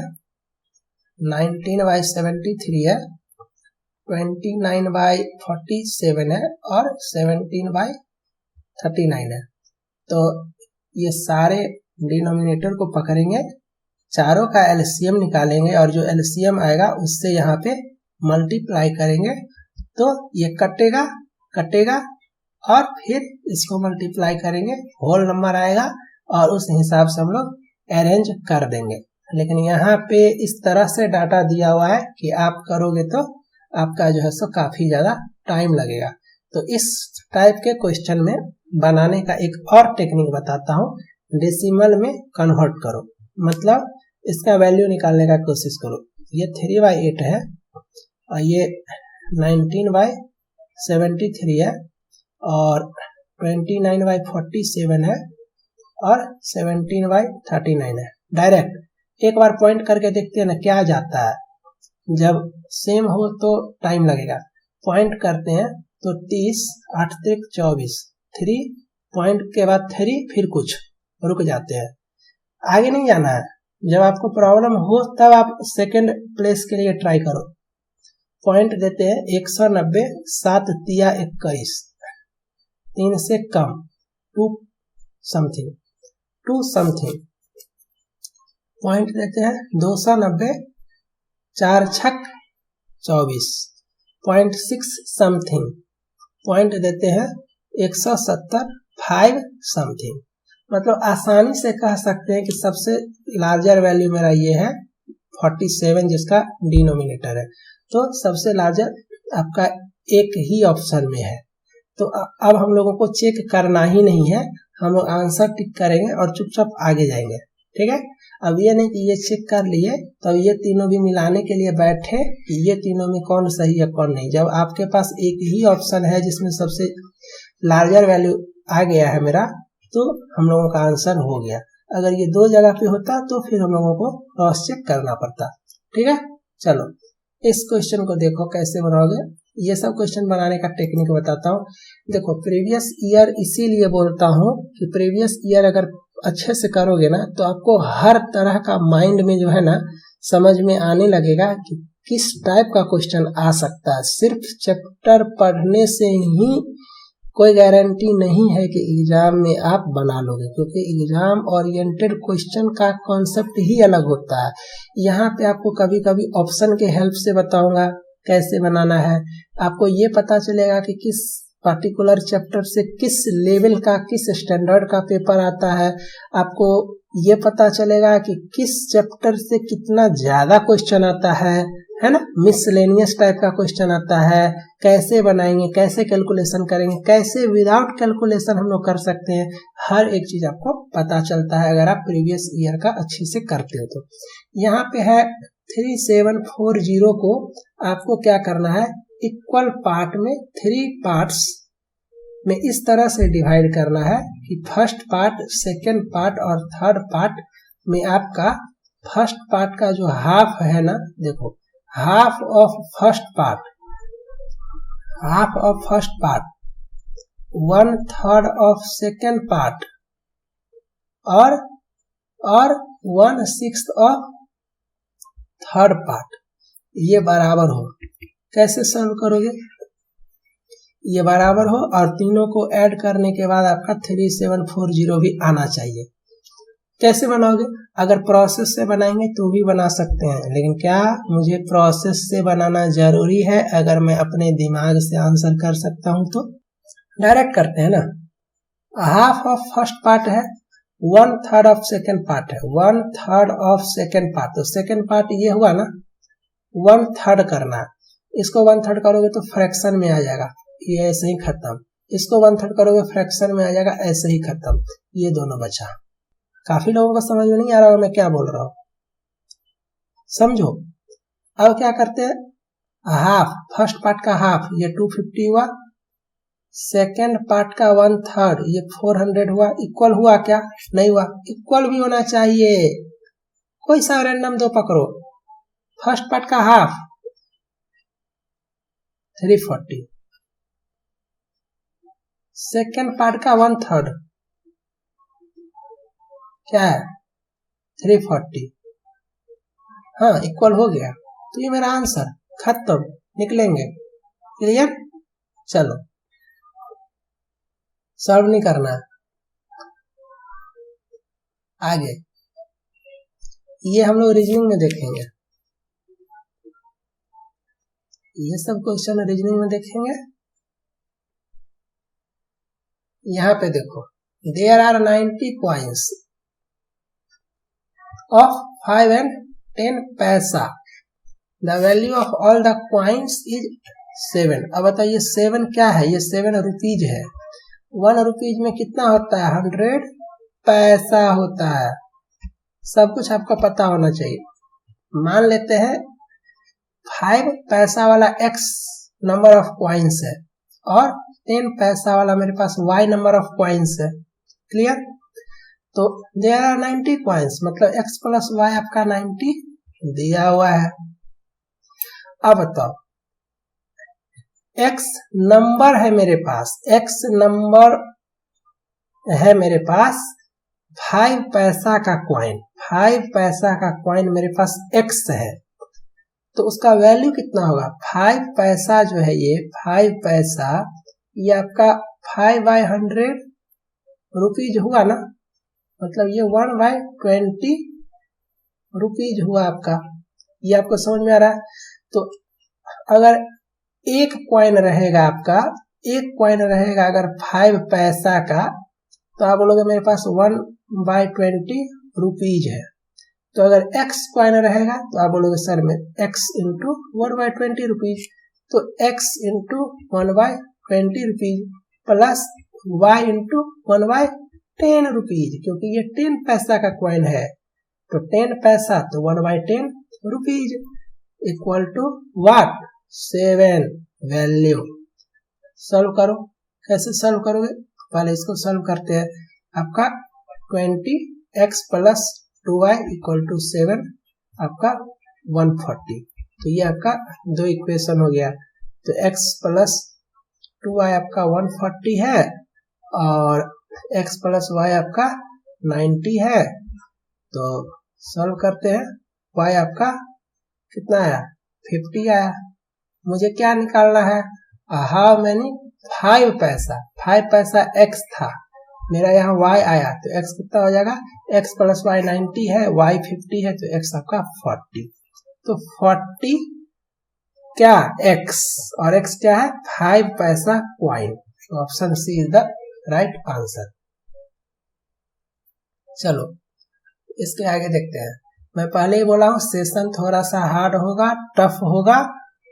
19/73 है, 29/47 है और 17/39 है। तो ये सारे डिनोमिनेटर को पकड़ेंगे, चारों का एलसीएम निकालेंगे और जो एलसीएम आएगा उससे यहाँ पे मल्टीप्लाई करेंगे। तो ये कटेगा और फिर इसको मल्टीप्लाई करेंगे, होल नंबर आएगा और उस हिसाब से हम लोग अरेंज कर देंगे। लेकिन यहाँ पे इस तरह से डाटा दिया हुआ है कि आप करोगे तो आपका जो है सो काफी ज्यादा टाइम लगेगा। तो इस टाइप के क्वेश्चन में बनाने का एक और टेक्निक बताता हूँ, डेसिमल में कन्वर्ट करो, मतलब इसका वैल्यू निकालने का कोशिश करो। ये 3/8 है और ये 19/73 73 है और 29/47 है और 17/39 है। डायरेक्ट एक बार पॉइंट करके देखते हैं ना क्या जाता है। जब सेम हो तो टाइम लगेगा। पॉइंट करते हैं तो 30, 8 त्रिक 24, 3 पॉइंट के बाद 3 फिर कुछ रुक जाते हैं, आगे नहीं जाना है। जब आपको प्रॉब्लम हो तब आप सेकंड प्लेस के लिए ट्राई करो। पॉइंट देते हैं 190, 7 तिया 21, 3 से कम 2 समथिंग। पॉइंट देते हैं 290, 4 छक 24, 0.6 समथिंग। पॉइंट देते हैं 170, 5 समथिंग। मतलब आसानी से कह सकते हैं कि सबसे लार्जर वैल्यू मेरा ये है 47 जिसका डिनोमिनेटर है। तो सबसे लार्जर आपका एक ही ऑप्शन में है। तो अब हम लोगों को चेक करना ही नहीं है, हम लोग आंसर टिक करेंगे और चुपचाप आगे जाएंगे। ठीक है, अब ये नहीं कि ये चेक कर लिए तो ये तीनों भी मिलाने के लिए बैठे कि ये तीनों में कौन सही है कौन नहीं। जब आपके पास एक ही ऑप्शन है जिसमें सबसे लार्जर वैल्यू आ गया है मेरा, तो हम लोगों का आंसर हो गया। अगर ये दो जगह पे होता तो फिर हम लोगों को क्रॉस चेक करना पड़ता। ठीक है, चलो इस क्वेश्चन को देखो कैसे बनाओगे। ये सब क्वेश्चन बनाने का टेक्निक बताता हूँ। देखो प्रीवियस ईयर इसीलिए बोलता हूँ कि प्रीवियस ईयर अगर अच्छे से करोगे ना तो आपको हर तरह का माइंड में जो है ना समझ में आने लगेगा कि किस टाइप का क्वेश्चन आ सकता है। सिर्फ चैप्टर पढ़ने से ही कोई गारंटी नहीं है कि एग्जाम में आप बना लोगे, क्योंकि एग्जाम ओरिएंटेड क्वेश्चन का कॉन्सेप्ट ही अलग होता है। यहाँ पे आपको कभी कभी ऑप्शन के हेल्प से बताऊंगा कैसे बनाना है। आपको ये पता चलेगा कि किस पर्टिकुलर चैप्टर से किस लेवल का किस स्टैंडर्ड का पेपर आता है। आपको ये पता चलेगा कि किस चैप्टर से कितना ज्यादा क्वेश्चन आता है ना। मिसलेनियस टाइप का क्वेश्चन आता है, कैसे बनाएंगे, कैसे कैलकुलेशन करेंगे, कैसे विदाउट कैलकुलेशन हम लोग कर सकते हैं। हर एक चीज आपको पता चलता है अगर आप प्रीवियस ईयर का अच्छे से करते हो तो। यहाँ पे है 3740 को आपको क्या करना है, इक्वल पार्ट में 3 पार्ट्स में इस तरह से डिवाइड करना है कि फर्स्ट पार्ट, सेकेंड पार्ट और थर्ड पार्ट में आपका फर्स्ट पार्ट का जो हाफ है ना, देखो half of first part, 1/3 of second part और 1/6 ऑफ थर्ड पार्ट, ये बराबर हो। कैसे सॉल्व करोगे, ये बराबर हो और तीनों को ऐड करने के बाद आपका 3740 भी आना चाहिए। कैसे बनाओगे, अगर प्रोसेस से बनाएंगे तो भी बना सकते हैं, लेकिन क्या मुझे प्रोसेस से बनाना जरूरी है? अगर मैं अपने दिमाग से आंसर कर सकता हूं तो डायरेक्ट करते हैं ना। हाफ ऑफ फर्स्ट पार्ट है, 1/3 ऑफ सेकेंड पार्ट है, 1/3 ऑफ सेकेंड पार्ट, तो सेकेंड पार्ट ये हुआ ना, 1/3 करना है। इसको 1/3 करोगे तो फ्रैक्शन में आ जाएगा, ये ऐसे ही खत्म। इसको 1/3 करोगे फ्रैक्शन में आ जाएगा, ऐसे ही खत्म। ये दोनों बचा। काफी लोगों को समझ में नहीं आ रहा होगा मैं क्या बोल रहा हूं, समझो। अब क्या करते हैं, हाफ, फर्स्ट पार्ट का हाफ ये 250 हुआ, सेकेंड पार्ट का 1/3 ये 400 हुआ। इक्वल हुआ क्या, नहीं हुआ, इक्वल भी होना चाहिए। कोई सा रैंडम दो पकड़ो। फर्स्ट पार्ट का हाफ 340, सेकेंड पार्ट का 1/3 क्या है 340। हाँ इक्वल हो गया, तो ये मेरा आंसर खत्म, निकलेंगे। क्लियर, चलो सॉल्व नहीं करना है आगे, ये हम लोग रीजनिंग में देखेंगे। ये सब क्वेश्चन रीजनिंग में देखेंगे। यहाँ पे देखो, there are 90 coins of 5 and 10 पैसा, the value of all the coins is 7। अब बताइए 7 क्या है, ये 7 रुपीज है। 1 रुपीज में कितना होता है, 100 पैसा होता है। सब कुछ आपको पता होना चाहिए। मान लेते हैं 5 पैसा वाला x नंबर ऑफ कॉइन्स है, और 10 पैसा वाला मेरे पास y नंबर ऑफ कॉइन्स है। क्लियर? तो देयर आर 90 कॉइन्स, मतलब x प्लस y आपका 90 दिया हुआ है। अब बताओ x नंबर है मेरे पास, x नंबर है मेरे पास 5 पैसा का कॉइन, 5 पैसा का कॉइन मेरे पास x है, तो उसका वैल्यू कितना होगा? 5 पैसा जो है ये 5 पैसा ये आपका 5/100 रुपीज हुआ ना, मतलब ये 1/20 रुपीज हुआ आपका। ये आपको समझ में आ रहा है? तो अगर एक कॉइन रहेगा आपका, एक कॉइन रहेगा अगर 5 पैसा का, तो आप बोलोगे मेरे पास 1/20 रुपीज है। तो अगर x कॉइन रहेगा तो आप बोलोगे सर में x इंटू 1/20 रुपीज, तो x into 1/20 rupees plus y into 1/10 rupees, क्योंकि ये 10 पैसा का कॉइन है, तो 10 पैसा तो 1/10 rupees equal to what? 7 value. Solve करो। कैसे सॉल्व करोगे? पहले इसको सॉल्व करते हैं। आपका 20x plus 2y equal to 7 आपका 140, तो ये आपका दो इक्वेशन हो गया। तो x प्लस 2y आपका 140 है और x प्लस y आपका 90 है। तो सॉल्व करते हैं। y आपका कितना आया? 50 आया। मुझे क्या निकालना है? हाउ मैनी 5 पैसा, 5 पैसा x था, मेरा यहाँ y आया, तो x कितना हो जाएगा? x प्लस y 90 है, y 50 है, तो x आपका 40। तो 40 क्या? x, और x क्या है? 5 पैसा कॉइन। तो option C is the right answer. चलो इसके आगे देखते हैं। मैं पहले ही बोला हूँ सेशन थोड़ा सा हार्ड होगा, टफ होगा,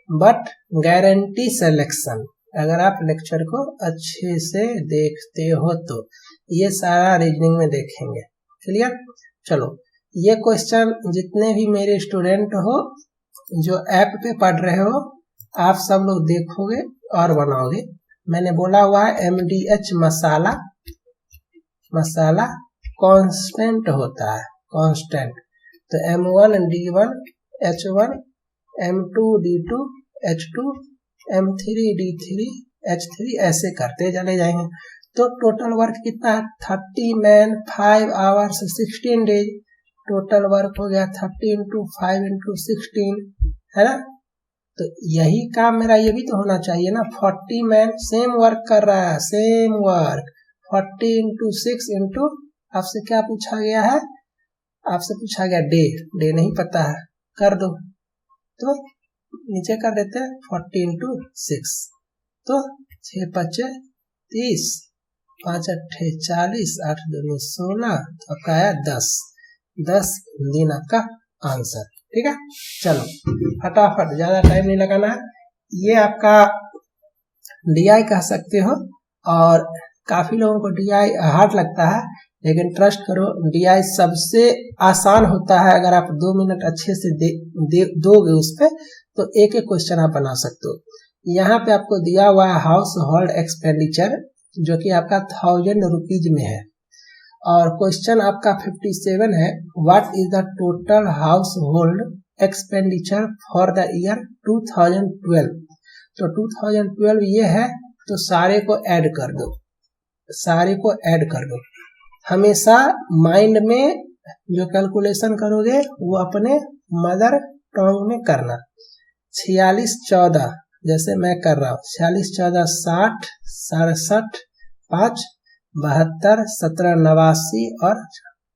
बट गारंटी सिलेक्शन। अगर आप लेक्चर को अच्छे से देखते हो तो ये सारा रीजनिंग में देखेंगे। क्लियर? चलो ये क्वेश्चन जितने भी मेरे स्टूडेंट हो जो ऐप पे पढ़ रहे हो, आप सब लोग देखोगे और बनाओगे। मैंने बोला हुआ है MDH मसाला, मसाला कांस्टेंट होता है, कांस्टेंट। तो M1 D1 H1 M2 D2 H2 M3 D3 H3 ऐसे करते चले जाएंगे। तो टोटल वर्क कितना है? 30 man 5 hours 16 days. Total work हो गया 30 इंटू 5 इंटू 16, है ना? तो यही काम मेरा ये भी तो होना चाहिए ना। 40 मैन सेम वर्क कर रहा है, सेम वर्क। 40 इंटू 6 इंटू, आपसे क्या पूछा गया है? आपसे पूछा गया डे, डे नहीं पता है, कर दो। तो नीचे कर देते हैं 40 इंटू 6, तो 6 5 30, 5 8 40, 8 2 16, तो आपका आया 10 दिन आपका आंसर। ठीक है? चलो फटाफट, ज्यादा टाइम नहीं लगाना है। ये आपका DI कह सकते हो, और काफी लोगों को DI हार्ड लगता है, लेकिन ट्रस्ट करो DI सबसे आसान होता है। अगर आप 2 मिनट अच्छे से दोगे उस पे, तो एक एक क्वेश्चन आप बना सकते हो। यहाँ पे आपको दिया हुआ है हाउस होल्ड एक्सपेंडिचर, जो कि आपका 1000 रुपीज में है, और क्वेश्चन आपका 57 है। What is the total house hold expenditure for the year 2012? तो 2012 ये है, तो सारे को ऐड कर दो, सारे को ऐड कर दो। हमेशा माइंड में जो कैलकुलेशन करोगे वो अपने मदर टंग में करना। 46 14 जैसे मैं कर रहा हूँ, 46 14 60, 67 5 72 17 89 और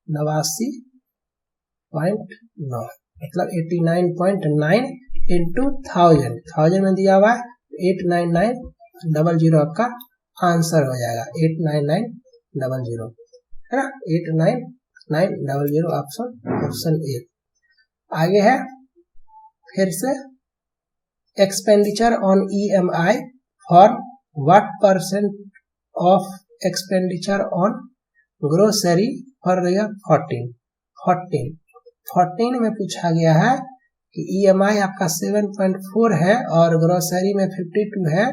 89.9, मतलब 89.9 इंटू 1000 में दिया हुआ है 89900 आपका आंसर हो जाएगा। 89900 है ना, 89900 ऑप्शन ए। आगे है फिर से expenditure on EMI for what percent of expenditure on grocery for the year 14 में पूछा गया है कि EMI आपका 7.4 है और ग्रोसरी में 52 है,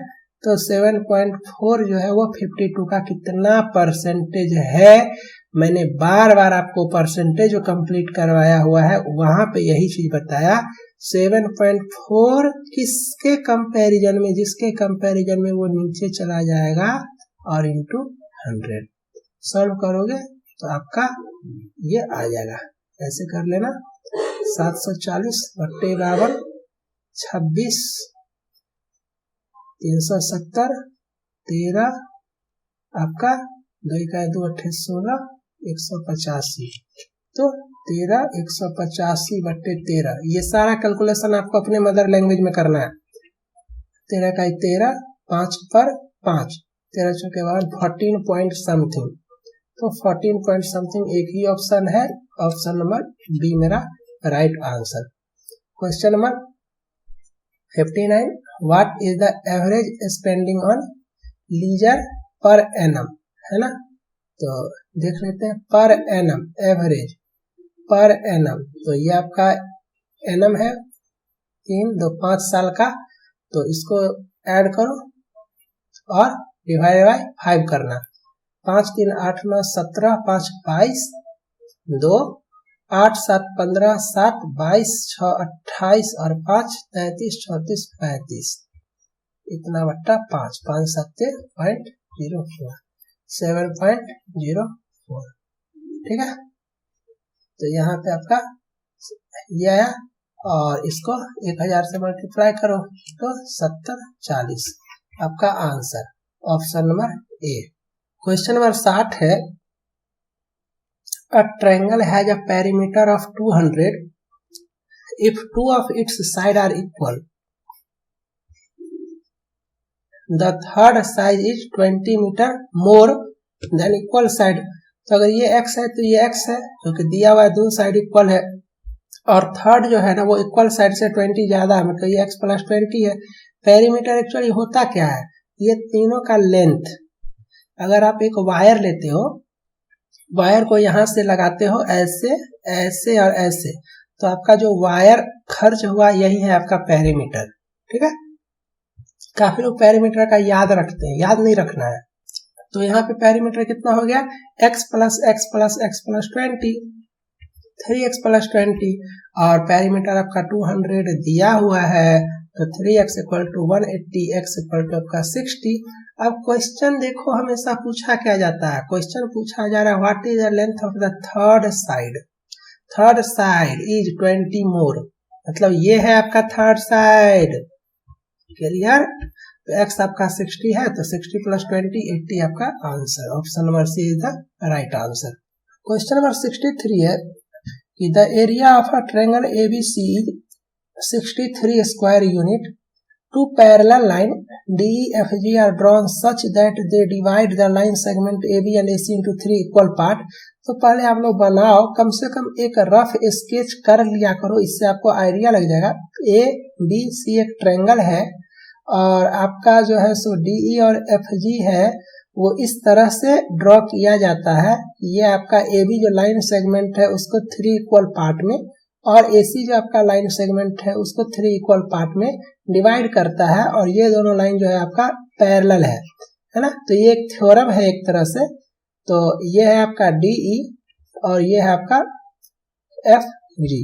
तो 7.4 जो है वो 52 का कितना परसेंटेज है। मैंने बार बार आपको परसेंटेज जो कंप्लीट करवाया हुआ है वहां पे यही चीज बताया। 7.4 किसके कंपैरिजन में, जिसके कंपैरिजन में वो नीचे चला जाएगा और इंटू 100 सॉल्व करोगे तो आपका ये आ जाएगा। ऐसे कर लेना 740 बट्टे 52 26 370 13 आपका 2 का 2 28 16 185 तो 13 185 बट्टे 13। ये सारा कैलकुलेशन आपको अपने मदर लैंग्वेज में करना है। 13 का 13 5 पर 5 13 चौके बाद 14 पॉइंट समथिंग, तो 14 पॉइंट समथिंग एक ही ऑप्शन है, ऑप्शन नंबर बी मेरा right answer. Question number 59, what is the average spending on leisure per annum, है ना। तो देख लेते हैं per annum, average per annum, तो ये आपका एनम है 3 2 5 साल का, तो इसको ऐड करो और डिवाइड बाय 5 करना। 5 3 8 9 17 5 22 2 8 7 15 7 22 6 28 और 5 33 34 35 इतना बट्टा 5 5 7 .04 7.04, ठीक है। तो यहाँ पे आपका ये आया और इसको 1000 से मल्टीप्लाई करो तो 70 40 आपका answer option number A. Question number 60 है, a triangle has a perimeter of 200 if two of its side are equal, the third side is 20 metre more than equal side. तो अगर ये x है तो ये x है क्योंकि दिया हुआ है दो साइड इक्वल है, और थर्ड जो है ना वो इक्वल साइड से 20 ज्यादा है, मतलब ये x प्लस 20 है। पेरीमीटर एक्चुअली होता क्या है, ये तीनों का लेंथ। अगर आप एक वायर लेते हो, वायर को यहाँ से लगाते हो ऐसे ऐसे और ऐसे, तो आपका जो वायर खर्च हुआ यही है आपका पेरीमीटर, ठीक है। काफी लोग पेरीमीटर का याद रखते हैं, याद नहीं रखना है। तो यहाँ पे पेरीमीटर कितना हो गया, x plus x plus x plus 20 3x plus 20, और पेरीमीटर आपका 200 दिया हुआ है, तो 3x equal to 180 x equal to आपका 60। अब क्वेश्चन देखो हमेशा पूछा क्या जाता है, क्वेश्चन पूछा जा रहा है what is the length of the third side. Third side is 20 मोर, मतलब ये है आपका थर्ड साइड, क्लियर। तो x आपका 60 है तो 60 प्लस 20 80 आपका answer, option number C is the right answer. Question number 63 है कि the area of a triangle ABC is 63 square unit, two parallel line DEFG are drawn such that they divide the line segment AB and AC into 3 equal part. तो पहले आप लोग बनाओ, कम से कम एक rough sketch कर लिया करो, इससे आपको आइडिया लग जाएगा। ABC एक ट्रायंगल है और आपका जो है सो DE और FG है वो इस तरह से ड्रॉ किया जाता है। ये आपका AB जो लाइन सेगमेंट है उसको 3 इक्वल पार्ट में, और AC जो आपका लाइन सेगमेंट है उसको 3 इक्वल पार्ट में डिवाइड करता है, और ये दोनों लाइन जो है आपका पैरेलल है ना। तो ये एक थ्योरम है एक तरह से। तो ये है आपका DE और ये है आपका FG।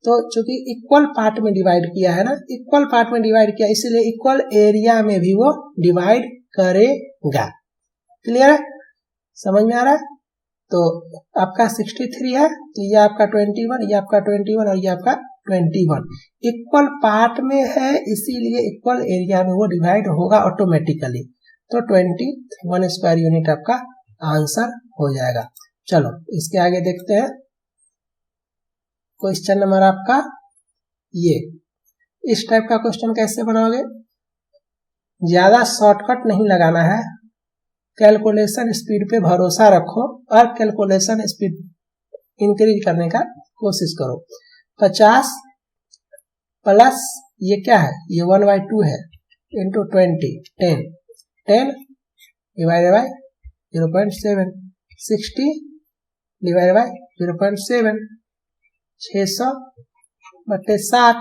तो चूंकि इक्वल पार्ट में डिवाइड किया है ना, इक्वल पार्ट में डिवाइड किया, इसीलिए इक्वल एरिया में भी वो डिवाइड करेगा। क्लियर है, समझ में आ रहा है। तो आपका 63 है तो ये आपका 21, ये आपका 21 और ये आपका 21 इक्वल पार्ट में है, इसीलिए इक्वल एरिया में वो डिवाइड होगा ऑटोमेटिकली। तो 21 स्क्वायर यूनिट आपका आंसर हो जाएगा। चलो इसके आगे देखते हैं। क्वेश्चन नंबर आपका ये, इस टाइप का क्वेश्चन कैसे बनाओगे, ज्यादा शॉर्टकट नहीं लगाना है, कैलकुलेशन स्पीड पे भरोसा रखो और कैलकुलेशन स्पीड इंक्रीज करने का कोशिश करो। 50 प्लस ये क्या है, ये 1/2 है, into 20 10 divided by 0.7 60 divided by 0.7 600 बटे 7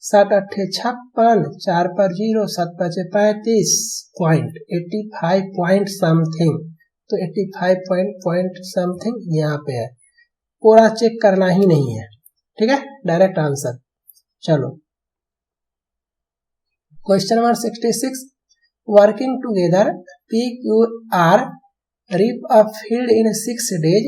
7 8 56, 4 पर 0, 7 5 35 पॉइंट 85 पॉइंट समथिंग। तो 85 पॉइंट समथिंग यहाँ पे है, पूरा चेक करना ही नहीं है, ठीक है, डायरेक्ट आंसर। चलो question number 66, working together P Q R reap a field in 6 days.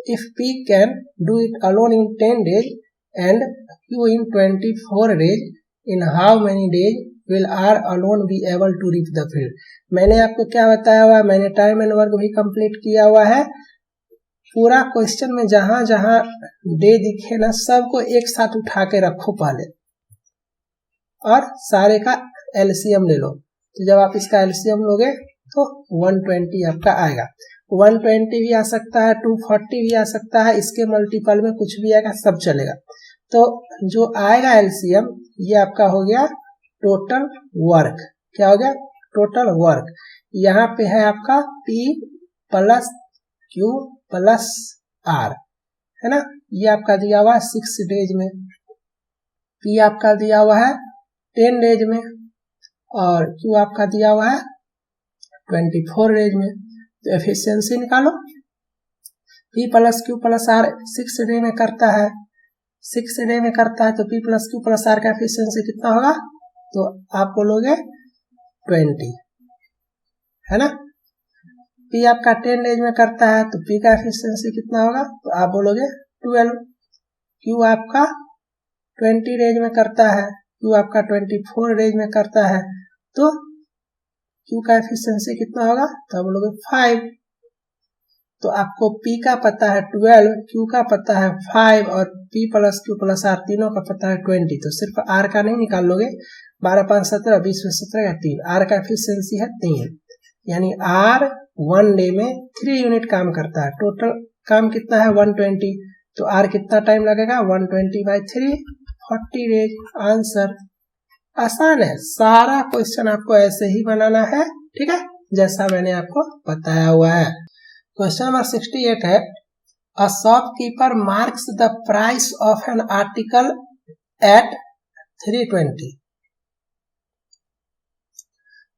If P can do it alone in 10 days and Q in 24 days, in how many days will R alone be able to reap the field? मैंने आपको क्या बताया हुआ है, मैंने time and work भी complete किया हुआ है। पूरा क्वेश्चन में जहां जहां डे दिखे ना, सबको एक साथ उठा के रखो पहले और सारे का एलसीएम ले लो। तो जब आप इसका एलसीएम लोगे तो 120 आपका आएगा। 120 भी आ सकता है, 240 भी आ सकता है, इसके मल्टीपल में कुछ भी आएगा, सब चलेगा। तो जो आएगा एलसीएम ये आपका हो गया टोटल वर्क। क्या हो गया? Total work. यहाँ पे है आपका P plus Q plus R, है ना। ये आपका दिया हुआ है 6 डेज में, P आपका दिया हुआ है 10 डेज में और Q आपका दिया हुआ है 24 डेज में। तो एफिशिएंसी निकालो। P plus Q plus R 6 day में करता है, 6 डे में करता है, तो P plus Q plus R का एफिशिएंसी कितना होगा? तो आप बोलोगे 20, है ना। P आपका 10 डेज में करता है तो P का एफिशिएंसी कितना होगा? तो आप बोलोगे 12। Q आपका 20 डेज में करता है, Q आपका 24 डेज में करता है, तो Q का एफिशिएंसी कितना होगा? तो आप बोलोगे 5। तो आपको P का पता है 12, Q का पता है 5 और P plus Q plus R तीनों का पता है 20। तो सिर्फ R का नहीं निकाल लोगे, 12 5 17, 20 में 17 का 3, R का एफिशिएंसी है 3, यानी R 1 डे में 3 यूनिट काम करता है। टोटल काम कितना है? 120। तो R कितना टाइम लगेगा? 120/3, 40 डेज। आंसर आसान है, सारा क्वेश्चन आपको ऐसे ही बनाना है, ठीक है, जैसा मैंने आपको बताया हुआ है। क्वेश्चन नंबर 68 है, a shopkeeper marks the price of an article at 320,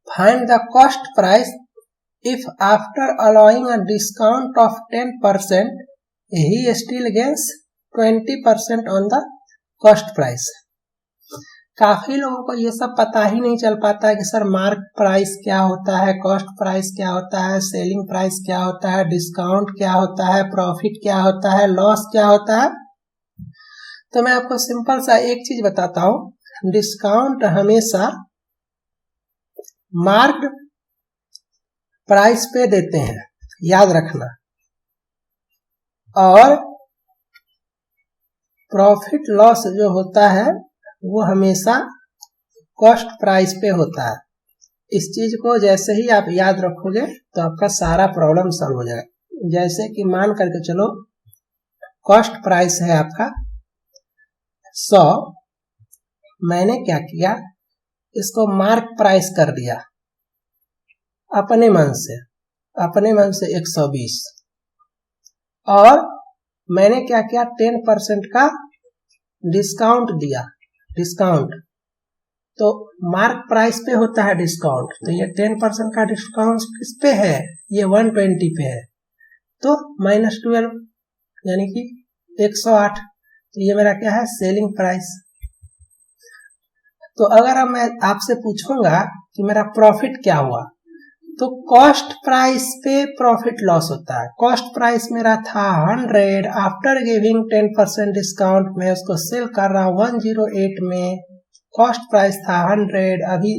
find the cost price if after allowing a discount of 10% he still gains 20% on the cost price। काफी लोगों को ये सब पता ही नहीं चल पाता है कि सर मार्क प्राइस क्या होता है, कॉस्ट प्राइस क्या होता है, सेलिंग प्राइस क्या होता है, डिस्काउंट क्या होता है, प्रॉफिट क्या होता है, लॉस क्या होता है। तो मैं आपको सिंपल सा एक चीज बताता हूँ, डिस्काउंट हमेशा मार्क्ड प्राइस पे देते हैं, याद रखना, और प्रॉफिट लॉस जो होता है वो हमेशा कॉस्ट प्राइस पे होता है। इस चीज को जैसे ही आप याद रखोगे तो आपका सारा प्रॉब्लम सॉल्व हो जाएगा। जैसे कि मान करके चलो कॉस्ट प्राइस है आपका 100, मैंने क्या किया, इसको मार्क प्राइस कर दिया अपने मन से 120, और मैंने क्या किया, 10% का डिस्काउंट दिया। डिस्काउंट तो मार्क प्राइस पे होता है डिस्काउंट, तो ये 10% का डिस्काउंट किस पे है? ये 120 पे है, तो -12 यानी कि 108। तो ये मेरा क्या है? Selling price. तो अगर मैं आपसे पूछूंगा कि मेरा प्रॉफिट क्या हुआ, तो कॉस्ट प्राइस पे प्रॉफिट लॉस होता है। कॉस्ट प्राइस मेरा था 100, आफ्टर गिविंग 10% डिस्काउंट मैं उसको सेल कर रहा हूँ 108 में। कॉस्ट प्राइस था 100, अभी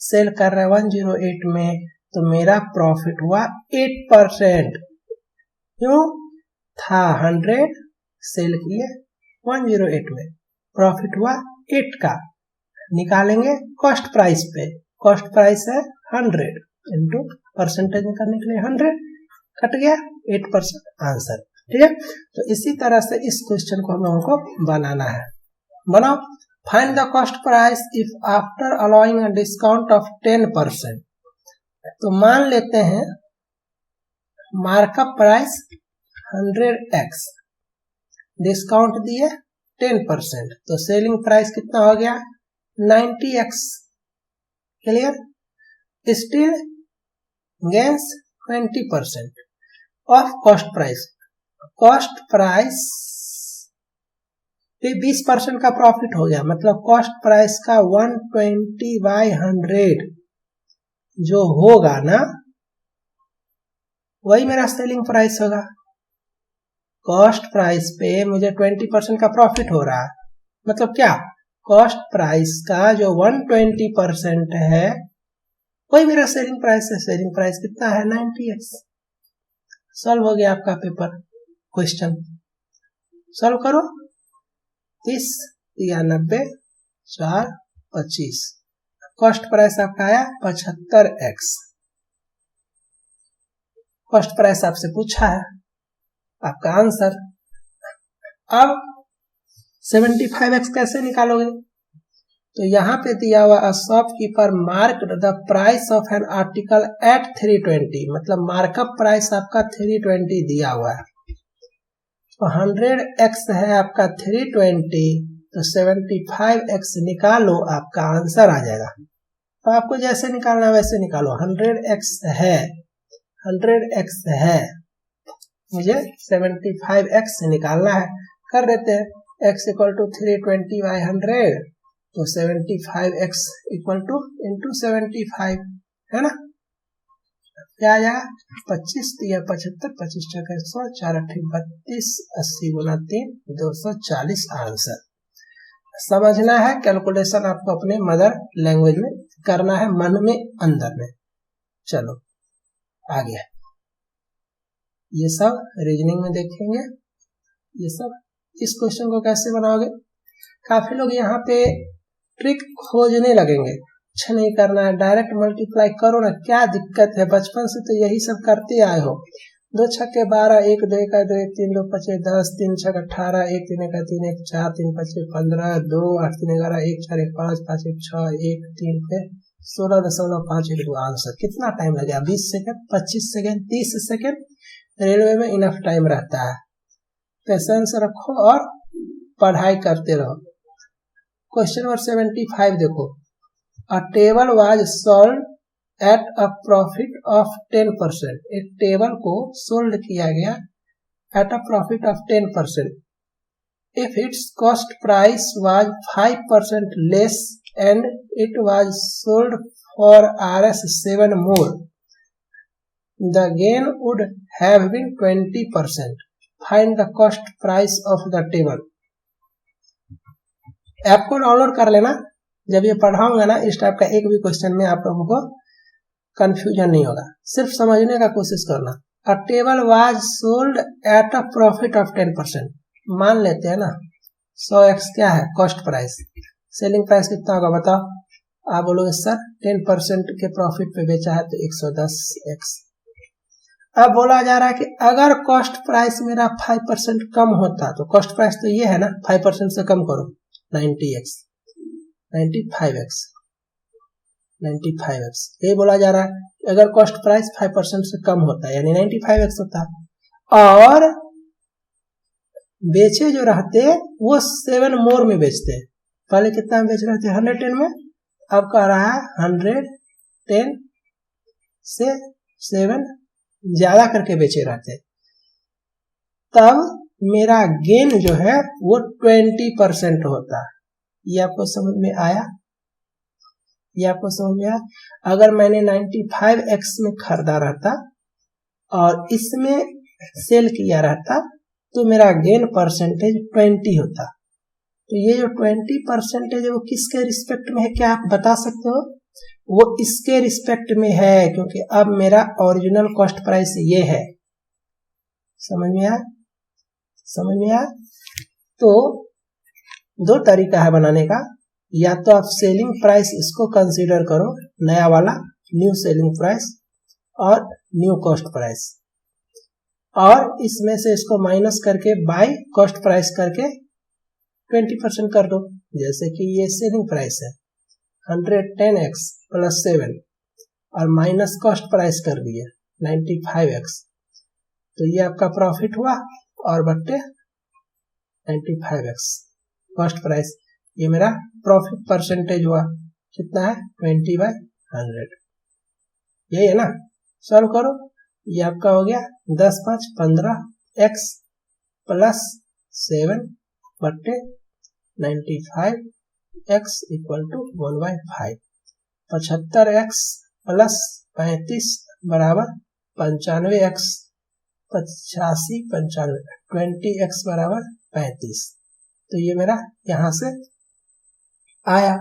सेल कर रहा है 108 में, तो मेरा प्रॉफिट हुआ 8%। क्यों? था 100, सेल किए 108 में, प्रॉफिट हुआ 8 का। निकालेंगे कॉस्ट प्राइस पे, कॉस्ट प्राइस है 100 इंटू परसेंटेज में करने के लिए 100 कट गया, 8% आंसर। ठीक है, तो इसी तरह से इस क्वेश्चन को हम लोगों को बनाना है। बनाओ, find the cost price if after allowing a discount of 10%। तो मान लेते हैं मार्कअप प्राइस 100x, डिस्काउंट दिए 10%, तो सेलिंग प्राइस कितना हो गया 90x। Clear? Still gains 20% of cost price. Cost price पे 20% का प्रॉफिट हो गया, मतलब कॉस्ट प्राइस का 120/100 जो होगा ना वही मेरा सेलिंग प्राइस होगा। कॉस्ट प्राइस पे मुझे 20% का प्रॉफिट हो रहा है, मतलब क्या, कॉस्ट प्राइस का जो 120% है वही मेरा सेलिंग प्राइस है। सेलिंग प्राइस कितना है 90x। सॉल्व हो गया आपका पेपर क्वेश्चन। सॉल्व करो। 30 या 90 4 25, कॉस्ट प्राइस आपका आया 75x। कॉस्ट प्राइस आपसे पूछा है, आपका आंसर। अब 75x कैसे निकालोगे? तो यहाँ पे दिया हुआ shopkeeper marked the price of an article at 320, मतलब मार्कअप प्राइस आपका 320 दिया हुआ है। तो 100x है आपका 320, तो 75x निकालो, आपका आंसर आ जाएगा। तो आपको जैसे निकालना है वैसे निकालो। 100x है, 100x है, मुझे 75x निकालना है। कर देते हैं। x इक्वल टू 320/100, तो 75x इक्वल टू इंटू 75 है ना। क्या आ जाएगा 25 या 75, 25 × 100, 4 × 32, 80 × 3 240 आंसर। समझना है, कैलकुलेशन आपको अपने मदर लैंग्वेज में करना है, मन में अंदर में। चलो आगे, ये सब रीजनिंग में देखेंगे। ये सब इस क्वेश्चन को कैसे बनाओगे, काफी लोग यहाँ पे ट्रिक खोजने लगेंगे। अच्छा नहीं करना है, डायरेक्ट मल्टीप्लाई करो ना, क्या दिक्कत है, बचपन से तो यही सब करते आए हो। 2 छक्के 12, 1 2 1 2 1 3 2 5 10, 3 6 18, 1 3 1 3 1 4, 3 5 15, 2 8 3 11, 1 4 1 5, 5 1 6, 1 3 पे 16.512 आंसर। कितना टाइम लगेगा? 20 सेकेंड, 25 सेकेंड, 30 सेकेंड। रेलवे में इनफ टाइम रहता है। पेशेंस रखो और पढ़ाई करते रहो। क्वेश्चन नंबर 75 देखो। अ table was sold at a profit of 10%। एक टेबल को सोल्ड किया गया at a profit of 10%। If it's cost price was 5% less and it was sold for Rs 7 more, the gain would have been 20%. Find the cost price of the table. App को download कर लेना। जब ये पढ़ाऊंगा ना इस type का एक भी क्वेश्चन में आप लोगों को कंफ्यूजन नहीं होगा, सिर्फ समझने का कोशिश करना। अ table was sold at a profit of 10%। मान लेते हैं ना 100x क्या है कॉस्ट प्राइस, सेलिंग प्राइस कितना होगा बताओ। आप बोलोगे सर 10% के प्रॉफिट पे बेचा है तो 110x। अब बोला जा रहा है कि अगर कॉस्ट प्राइस मेरा 5% कम होता, तो कॉस्ट प्राइस तो ये है ना, 5% से कम करो 95x, ये बोला जा रहा है कि अगर कॉस्ट प्राइस 5% से कम होता यानी 95x होता, और बेचे जो रहते वो 7 मोर में बेचते। पहले कितना में बेच रहे थे 110 में, अब कह रहा है 110 से 7 ज्यादा करके बेचे रहते, तब मेरा गेन जो है वो 20% होता। ये आपको समझ में आया? ये आपको समझ में आया? अगर मैंने 95x में खरीदा रहता और इसमें सेल किया रहता तो मेरा गेन परसेंटेज 20 होता। तो ये जो 20% है वो किसके रिस्पेक्ट में है, क्या आप बता सकते हो? वो इसके रिस्पेक्ट में है, क्योंकि अब मेरा ओरिजिनल कॉस्ट प्राइस ये है। समझ में आया? समझ में आया? तो 2 तरीका है बनाने का, या तो आप सेलिंग प्राइस इसको कंसीडर करो, नया वाला न्यू सेलिंग प्राइस और न्यू कॉस्ट प्राइस, और इसमें से इसको माइनस करके बाय कॉस्ट प्राइस करके 20% कर दो। जैसे कि ये सेलिंग प्राइस है 110x प्लस 7 और माइनस कॉस्ट प्राइस कर दिए 95x, तो ये आपका प्रॉफिट हुआ और बट्टे 95x। कॉस्ट प्राइस, ये मेरा प्रॉफिट परसेंटेज हुआ, कितना है 20/100, यही है ना। सॉल्व करो, ये आपका हो गया 10 5 15 x plus 7/95 x equal to 1/5, 75x plus 35 बराबर 95x, 85 95 20x बराबर 35। तो ये मेरा यहां से आया।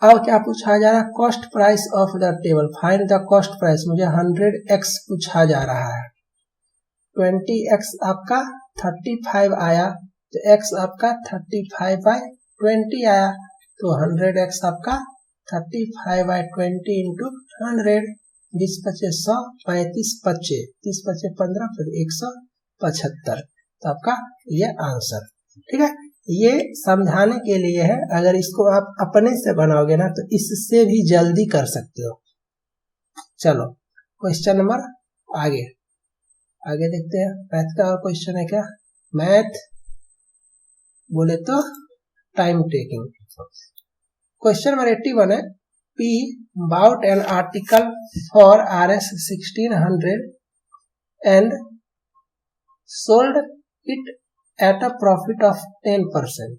अब क्या पूछा जा रहा है, cost price of the table, find the cost price, मुझे 100x पूछा जा रहा है, 20x आपका 35 आया, तो x आपका 35/20 आया, तो 100x आपका 35/20 इंटू 100, 20 पचे 100, 35 पचे 30 पचे 15, फिर 175, तो आपका ये आंसर। ठीक है, ये समझाने के लिए है, अगर इसको आप अपने से बनाओगे ना तो इससे भी जल्दी कर सकते हो। चलो क्वेश्चन नंबर आगे देखते हैं। मैथ का क्वेश्चन है क्या, मैथ बोले तो टाइम टेकिंग। क्वेश्चन नंबर 81 है, P bought an article for Rs 1600 and sold it at a profit of 10%.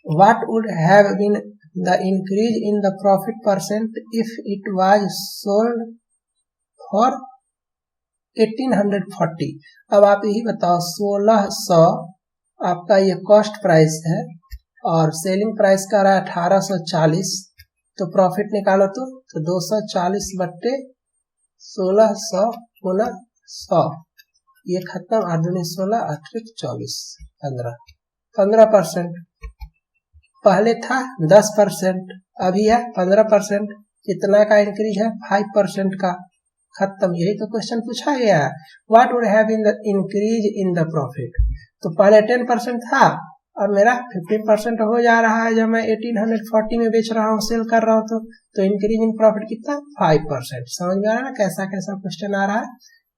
What would have been the increase in the profit percent if it was sold for 1840? अब आप यही बताओ, 1600 आपका ये cost price है और selling price का रहा है 1840, तो प्रॉफिट निकालो तो 240 बट्टे 1600 गुना 100, ये खत्म, 8 दूनी 16 8 24 15%। पहले था 10%, अभी है 15%, कितना का इंक्रीज है 5% का, खत्म। यही तो क्वेश्चन पूछा गया है, what would have been the increase in the profit. तो पहले 10% था, अब मेरा 15% हो जा रहा है, जब मैं 1840 में बेच रहा हूँ, सेल कर रहा हूँ, तो इंक्रीज इन प्रॉफिट कितना 5%। समझ में आ रहा है ना कैसा कैसा क्वेश्चन आ रहा है।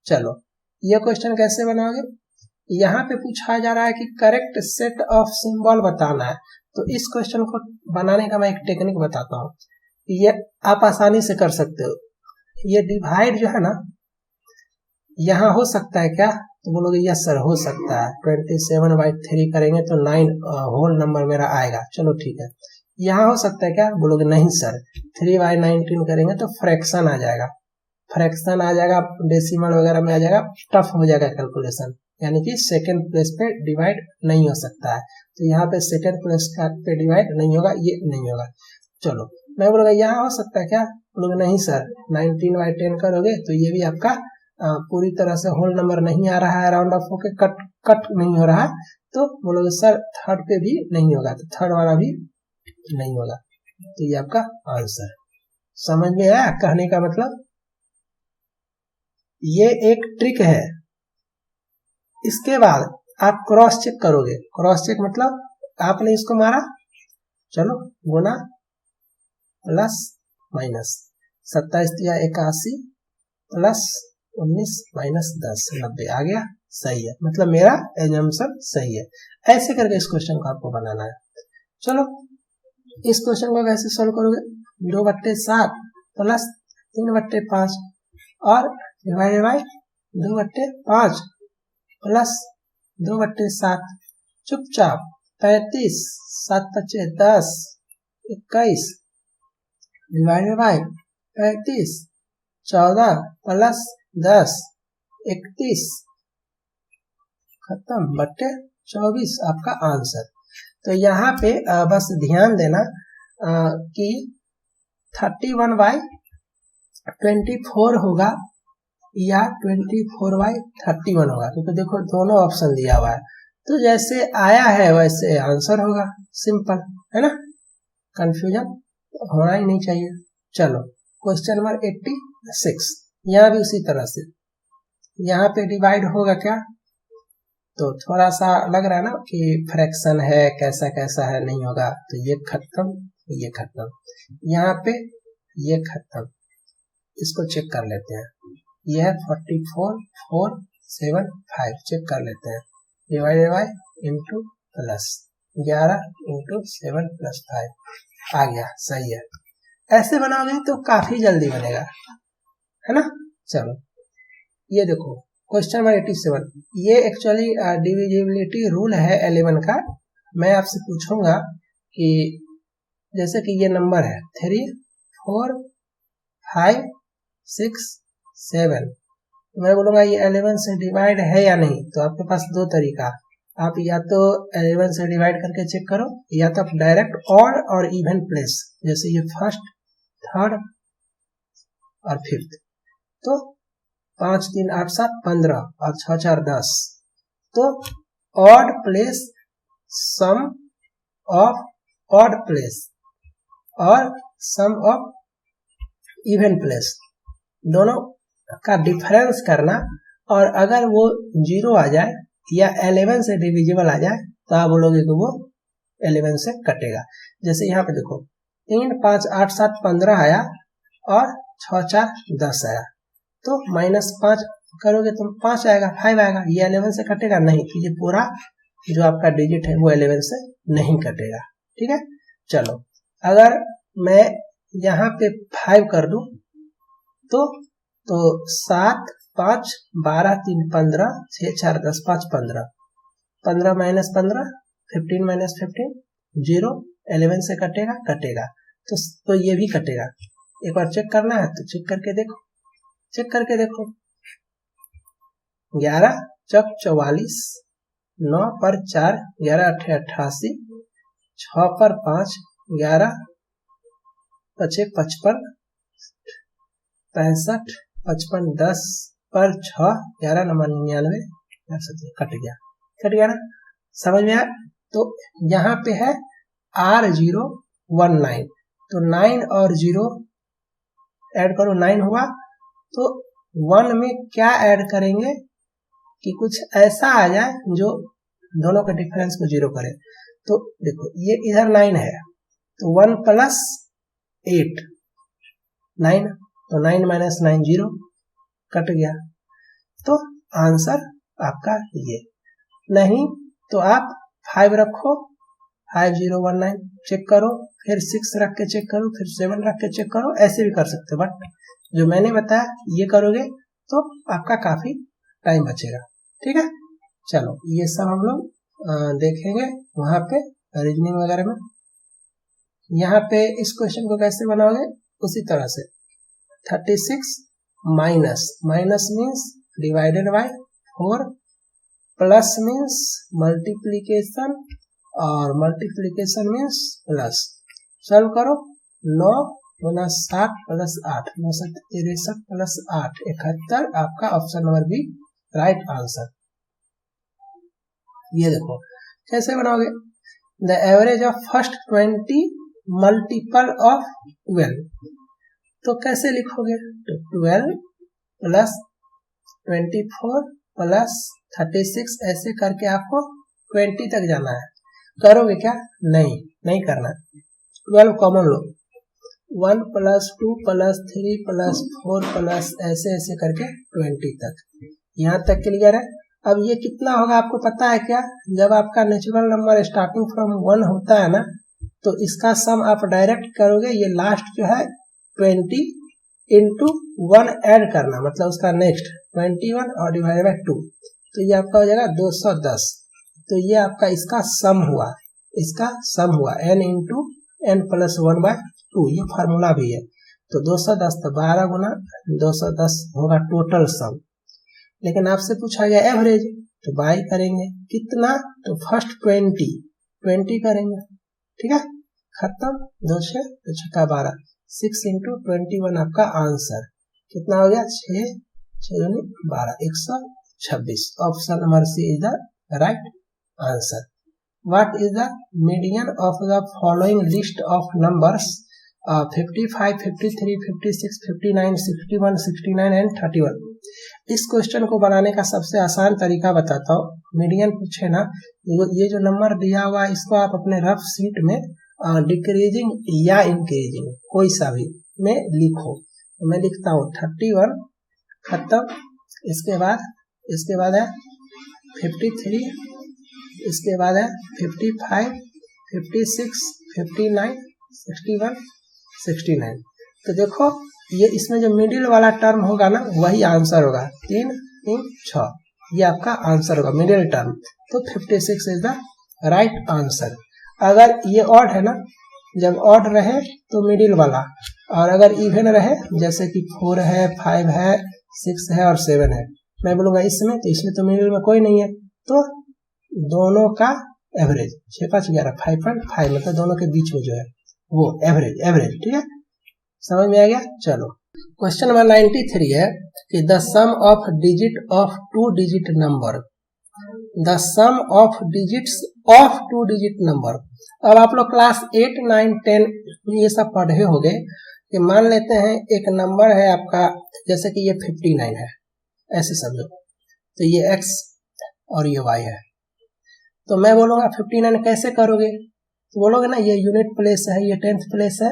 चलो ये क्वेश्चन कैसे बनाओगे, यहाँ पे पूछा जा रहा है कि करेक्ट सेट ऑफ सिंबल बताना है, तो इस क्वेश्चन को बनाने का मैं एक टेक्निक बताता हूँ, ये आप आसानी से कर सकते हो। ये डिवाइड जो है ना, यहाँ हो सकता है क्या, तो बोलोगे यस सर हो सकता है, 27/3 करेंगे तो 9 होल नंबर मेरा आएगा, चलो ठीक है। यहाँ हो सकता है क्या, बोलोगे नहीं सर 3/19 करेंगे तो फ्रैक्शन आ जाएगा, फ्रैक्शन आ जाएगा, डेसिमल वगैरह में आ जाएगा, टफ हो जाएगा कैलकुलेशन, यानी कि सेकंड प्लेस पे डिवाइड नहीं हो सकता है, तो यहाँ पे सेकंड प्लेस पे डिवाइड नहीं होगा, ये नहीं होगा। चलो मैं बोलूँगा यहाँ हो सकता है क्या, बोलोगे नहीं सर 19/10 करोगे तो ये भी आपका पूरी तरह से होल नंबर नहीं आ रहा है, राउंड ऑफ होके कट नहीं हो रहा है, तो बोलोगे सर थर्ड पे भी नहीं होगा, तो थर्ड वाला भी नहीं होगा, तो ये आपका आंसर। समझ में आया कहने का मतलब, ये एक ट्रिक है। इसके बाद आप क्रॉस चेक करोगे, क्रॉस चेक मतलब आपने इसको मारा, चलो गुना प्लस माइनस 27 या 81 प्लस 19 माइनस 10 90 आ गया, सही है, मतलब मेरा एजम्पशन सही है। ऐसे करके इस क्वेश्चन को आपको बनाना है। चलो इस क्वेश्चन को कैसे सोल्व करोगे, 2/7 प्लस 3/5 और डिवाइडेड बाय 2/5 प्लस 2/7, चुपचाप 35 7 5 10 21 डिवाइडेड बाय 35 14 प्लस 10 31 खत्म बट्टे 24 आपका आंसर। तो यहाँ पे बस ध्यान देना कि 31/24 होगा या 24/31 होगा, क्योंकि देखो दोनों ऑप्शन दिया हुआ है, तो जैसे आया है वैसे आंसर होगा, सिंपल है ना, कंफ्यूजन होना ही नहीं चाहिए। चलो क्वेश्चन नंबर 86, यहाँ भी उसी तरह से, यहाँ पे डिवाइड होगा क्या, तो थोड़ा सा लग रहा है ना कि फ्रैक्शन है, कैसा कैसा है, नहीं होगा, तो ये खत्म ये खत्म, यहाँ पे ये खत्म, इसको चेक कर लेते हैं, यह है 44 4 7 5, चेक कर लेते हैं, divided by into plus 11 into 7 plus 5 आ गया, सही है। ऐसे बनाओगे तो काफी जल्दी बनेगा, है ना। चलो ये देखो क्वेश्चन नंबर 87, ये एक्चुअली डिविजिबिलिटी रूल है 11 का। मैं आपसे पूछूंगा कि जैसे कि ये नंबर है 3, 4, 5, 6, 7, मैं बोलूंगा ये 11 से डिवाइड है या नहीं, तो आपके पास दो तरीका, आप या तो 11 से डिवाइड करके चेक करो, या तो आप डायरेक्ट ऑड और इवन प्लेस, जैसे ये फर्स्ट, थर्ड और फिफ्थ, तो 5 3 8 7 15 और 6 4 10, तो odd place sum of odd place और सम ऑफ इवन प्लेस, दोनों का डिफरेंस करना, और अगर वो 0 आ जाए या 11 से डिविजिबल आ जाए तो आप बोलोगे कि वो 11 से कटेगा। जैसे यहाँ पे देखो 3 5 8 7 15 आया और 6 4 10 आया, तो -5 करोगे तो 5 आएगा, 5 आएगा, ये 11 से कटेगा नहीं, तो ये पूरा जो आपका डिजिट है वो 11 से नहीं कटेगा, ठीक है। चलो अगर मैं यहाँ पे 5 कर दूं तो 7 5 12 3 15 6 4 10 5 15, 15 -15 15 -15 0, 11 से कटेगा तो ये भी कटेगा। एक बार चेक करना है तो चेक करके देखो 11 चौक 44, 9 पर 4 11 8 88, 6 पर 5 11 5 55, 65 55 10 पर 6 11 99, कट गया ना, समझ में आया। तो यहाँ पे है R019, तो 9 और 0 ऐड करो, 9 हुआ, तो 1 में क्या ऐड करेंगे कि कुछ ऐसा आ जाए जो दोनों के डिफरेंस को 0 करे। तो देखो ये इधर 9 है, तो 1 + 8 9, तो 9 - 9 0, कट गया। तो आंसर आपका ये, नहीं तो आप 5 रखो, 5019 चेक करो, फिर 6 रख के चेक करो, फिर 7 रख के चेक करो, ऐसे भी कर सकते हो, बट जो मैंने बताया ये करोगे तो आपका काफी टाइम बचेगा, ठीक है। चलो ये सब हम लोग देखेंगे वहां पे रीजनिंग वगैरह में। यहाँ पे इस क्वेश्चन को कैसे बनाओगे, उसी तरह से 36 minus means divided by 4, plus means multiplication, और मल्टीप्लीकेशन मीन्स प्लस। सॉल्व करो, 9 × 7 + 8 9 7 63 प्लस 8 71, आपका option number B right answer. ये देखो कैसे बनाओगे, the average of first 20 multiple of 12, तो कैसे लिखोगे, तो 12 + 24 + 36, ऐसे करके आपको 20 तक जाना है। करोगे क्या, नहीं करना, 12 कॉमन लो, 1 + 2 + 3 + 4 ऐसे करके 20 तक, यहाँ तक क्लियर है। अब ये कितना होगा आपको पता है क्या, जब आपका नेचुरल नंबर स्टार्टिंग फ्रॉम 1 होता है ना, तो इसका सम आप डायरेक्ट करोगे, ये लास्ट जो है 20 × 1 ऐड करना, मतलब उसका नेक्स्ट 21 और डिवाइडेड बाय 2, तो ये आपका हो जाएगा 210। तो ये आपका इसका सम हुआ, n × n + 1/2, ये फार्मूला भी है। तो 210, तो 12 × 210 होगा टोटल सम। लेकिन आपसे पूछा गया एवरेज, तो बाई करेंगे कितना, तो फर्स्ट 20 करेंगे, ठीक है, खत्म, 2 6 2 6 12, 6 × 21 आपका आंसर कितना हो गया, 6 6 12 126। Option number C is the right answer. What is the median of the following list of numbers 55 53 56 59 61 69 and 31। इस क्वेश्चन को बनाने का सबसे आसान तरीका बताता हूँ। मीडियन पूछे ना, ये जो नंबर दिया हुआ है इसको आप अपने रफ शीट में डिक्रीजिंग या इंक्रीजिंग कोई सा भी में लिखो। तो मैं लिखता हूँ 31, खत्म। इसके बाद है 53, इसके बाद है 55, 56, 59, 61, 69। तो देखो ये इसमें जो मिडिल वाला टर्म होगा ना वही आंसर होगा, 3, 3, 6, ये आपका आंसर होगा मिडिल टर्म। तो 56 इज द राइट आंसर। अगर ये ऑड है ना, जब ऑड रहे तो मिडिल वाला, और अगर इवन रहे जैसे कि 4 है, 5 है, 6 है और 7 है, मैं बोलूंगा इसमें, तो इसमें तो मिडिल में कोई नहीं है, तो दोनों का एवरेज 6, 5, 11, 5.5 मतलब दोनों के बीच में जो है वो एवरेज। ठीक है, समझ में आ गया। चलो क्वेश्चन नंबर 93 है कि the sum of digit of 2 digit number, the sum of digits of 2 digit number. अब आप लोग क्लास 8, 9, 10 ये सब पढ़े हो गए कि मान लेते हैं एक नंबर है आपका, जैसे कि ये 59 है, ऐसे समझो, तो ये x और ये y है। तो मैं बोलूंगा 59 कैसे करोगे, तो बोलोगे ना ये यूनिट प्लेस है, ये 10th प्लेस है,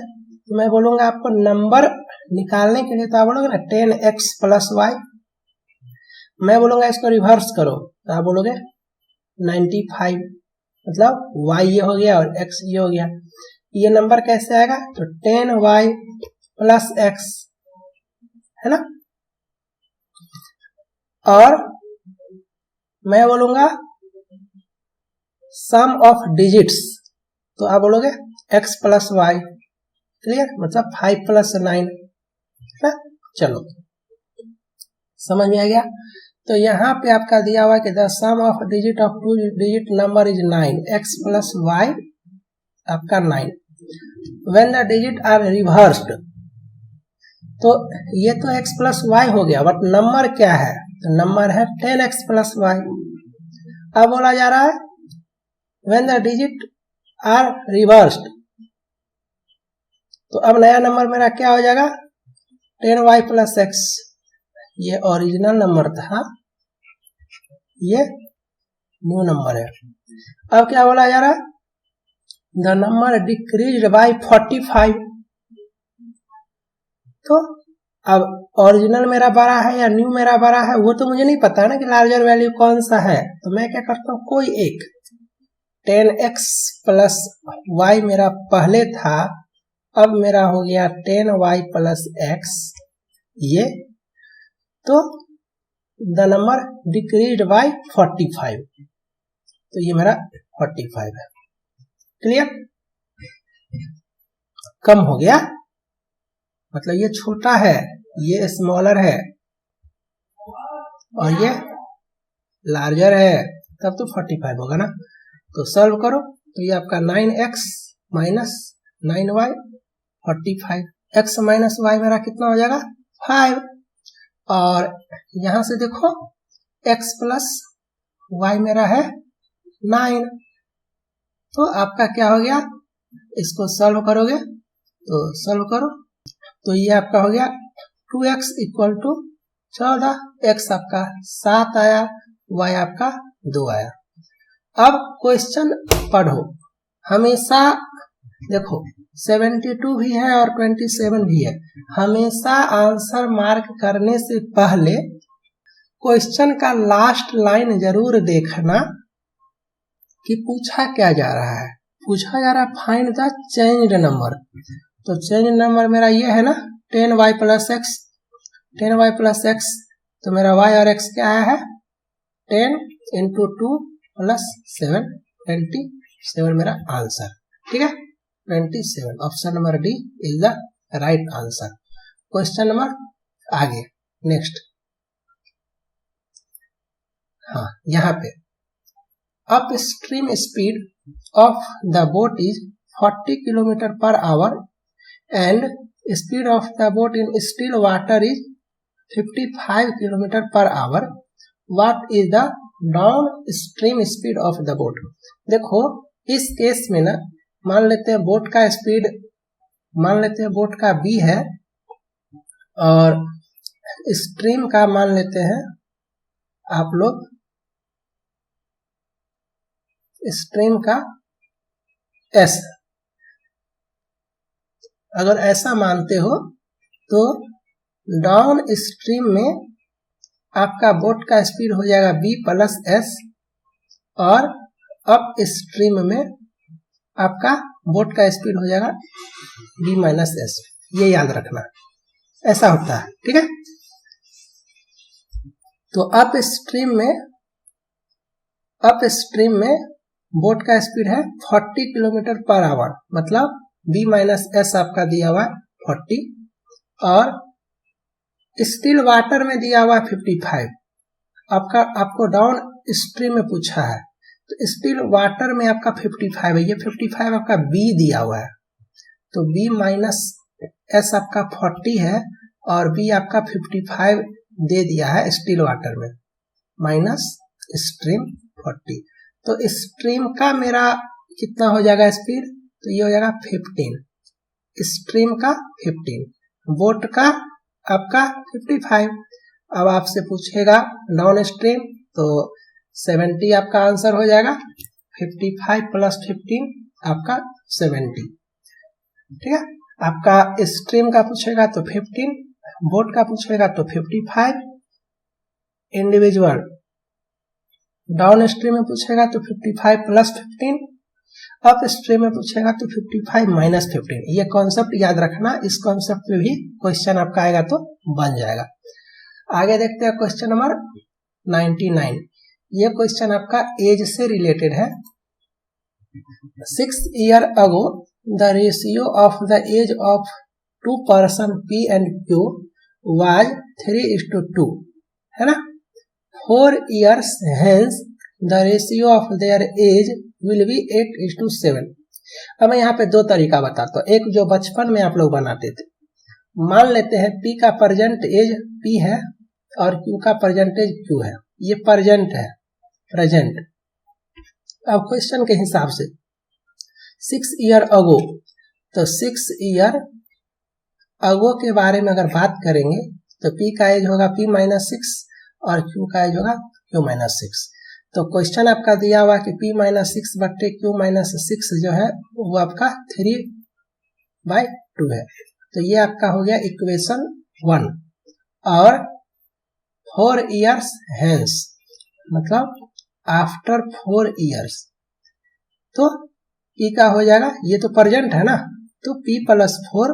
तो मैं बोलूंगा आपको नंबर निकालने के लिए, तो आप बोलोगे ना 10x प्लस y। मैं बोलूंगा इसको रिवर्स करो, तो आप बोलोगे 95, मतलब y ये हो गया और x ये हो गया। ये नंबर कैसे आएगा, तो 10y प्लस x है ना, और मैं बोलूंगा सम ऑफ डिजिट्स, तो आप बोलोगे x प्लस y, क्लियर, मतलब 5 प्लस 9 है। चलो समझ में आ गया। तो यहाँ पे आपका दिया हुआ कि the sum of digit of 2 digit number is 9, x plus y आपका 9, when the digit are reversed, तो ये तो x प्लस y हो गया, बट नंबर क्या है, तो नंबर है 10x प्लस y। अब बोला जा रहा है when the digit are reversed, तो अब नया नंबर मेरा क्या हो जाएगा, 10y प्लस x, ये ओरिजिनल नंबर था, ये न्यू नंबर है। अब क्या बोला जा रहा है, द नंबर डिक्रीज्ड बाय 45। तो अब ओरिजिनल मेरा बड़ा है या न्यू मेरा बड़ा है, वो तो मुझे नहीं पता ना कि लार्जर वैल्यू कौन सा है, तो मैं क्या करता हूँ, कोई एक 10x प्लस y मेरा पहले था, अब मेरा हो गया 10y प्लस x, ये तो द नंबर डिक्रीज्ड बाय 45, तो ये मेरा 45 है, क्लियर, कम हो गया, मतलब ये छोटा है, ये स्मॉलर है और ये लार्जर है, तब तो 45 होगा ना। तो सॉल्व करो, तो ये आपका 9x minus 9y 45, x minus y मेरा कितना हो जाएगा 5, और यहां से देखो x प्लस y मेरा है 9, तो आपका क्या हो गया, इसको सॉल्व करोगे तो सॉल्व करो, तो ये आपका हो गया 2x इक्वल टू 14, x आपका 7 आया, y आपका 2 आया। अब क्वेश्चन पढ़ो, हमेशा देखो 72 भी है और 27 भी है, हमेशा आंसर मार्क करने से पहले क्वेश्चन का लास्ट लाइन जरूर देखना कि पूछा क्या जा रहा है। पूछा जा रहा है फाइंड द चेंज्ड नंबर, तो चेंज नंबर मेरा ये है ना 10y plus x, 10y plus x, तो मेरा y और x क्या आया है 10 इंटू 2 प्लस 7, 27 मेरा आंसर, ठीक है 27, option number D is the right answer. Question number आगे नेक्स्ट, हाँ यहाँ पे up stream speed of the boat is 40 kilometre per hour and speed of the boat in still water is 55 km per hour. What is the downstream speed of the boat? देखो इस case में ना मान लेते हैं boat का speed, मान लेते हैं बोट का b है और स्ट्रीम का मान लेते हैं आप लोग, स्ट्रीम का s। अगर ऐसा मानते हो तो डाउन स्ट्रीम में आपका बोट का स्पीड हो जाएगा b प्लस s, और अप स्ट्रीम में आपका बोट का स्पीड हो जाएगा v माइनस एस, ये याद रखना, ऐसा होता है, ठीक है। तो अप स्ट्रीम में बोट का स्पीड है 40 किलोमीटर पर आवर, मतलब v माइनस एस आपका दिया हुआ है 40, और स्टिल वाटर में दिया हुआ है 55। आपको डाउन स्ट्रीम में पूछा है, तो स्टिल वाटर में आपका 55 है, ये 55 आपका b दिया हुआ है, तो b माइनस एस आपका 40 है और b आपका 55 दे दिया है स्टिल वाटर में, माइनस स्ट्रीम 40। तो स्ट्रीम का मेरा कितना हो जाएगा स्पीड, तो ये हो जाएगा 15, स्ट्रीम का 15, बोट का आपका 55। अब आपसे पूछेगा डाउन स्ट्रीम, तो 70 आपका आंसर हो जाएगा, 55 प्लस 15 आपका 70, ठीक है। आपका स्ट्रीम का पूछेगा तो 15, बोट का पूछेगा तो 55, इंडिविजुअल डाउन स्ट्रीम में पूछेगा तो 55 प्लस 15, अप स्ट्रीम में पूछेगा तो 55 माइनस 15। ये कॉन्सेप्ट याद रखना, इस कॉन्सेप्ट पे भी क्वेश्चन आपका आएगा तो बन जाएगा। आगे देखते हैं क्वेश्चन नंबर 99। ये क्वेश्चन आपका एज से रिलेटेड है। 6 years ago the ratio of the age of two person P and Q was 3:2, है ना। 4 years hence the ratio of their age will be 8:7। अब मैं यहाँ पे दो तरीका बताता हूँ। एक जो बचपन में आप लोग बनाते थे, मान लेते हैं P का प्रेजेंट एज P है और Q का परसेंटेज Q है, ये प्रेजेंट है, प्रेजेंट। अब क्वेश्चन के हिसाब से 6 years ago, तो 6 years ago के बारे में अगर बात करेंगे तो P का एज होगा P माइनस 6 और Q का एज होगा Q माइनस 6। तो क्वेश्चन आपका दिया हुआ कि P माइनस 6 बट्टे Q माइनस 6 जो है वो आपका 3/2 है। तो ये आपका हो गया इक्वेशन 1। और 4 years hence मतलब आफ्टर 4 years, तो P का हो जाएगा, ये तो प्रेजेंट है ना, तो P प्लस 4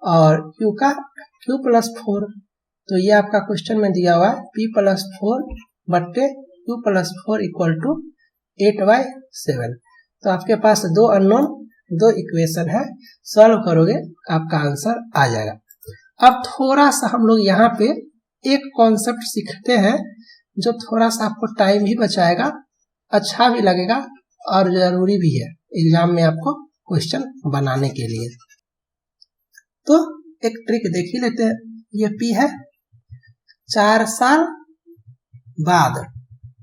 और Q का Q प्लस 4। तो ये आपका क्वेश्चन में दिया हुआ है P प्लस 4 बट्टे Q प्लस 4 इक्वल टू 8/7। तो आपके पास दो अननोन, दो इक्वेशन है, सॉल्व करोगे आपका आंसर आ जाएगा। अब थोड़ा सा हम लोग यहाँ पे एक कॉन्सेप्ट सीखते हैं जो थोड़ा सा आपको टाइम भी बचाएगा, अच्छा भी लगेगा और जरूरी भी है एग्जाम में आपको क्वेश्चन बनाने के लिए। तो एक ट्रिक देख ही लेते हैं। ये P है 4 साल बाद,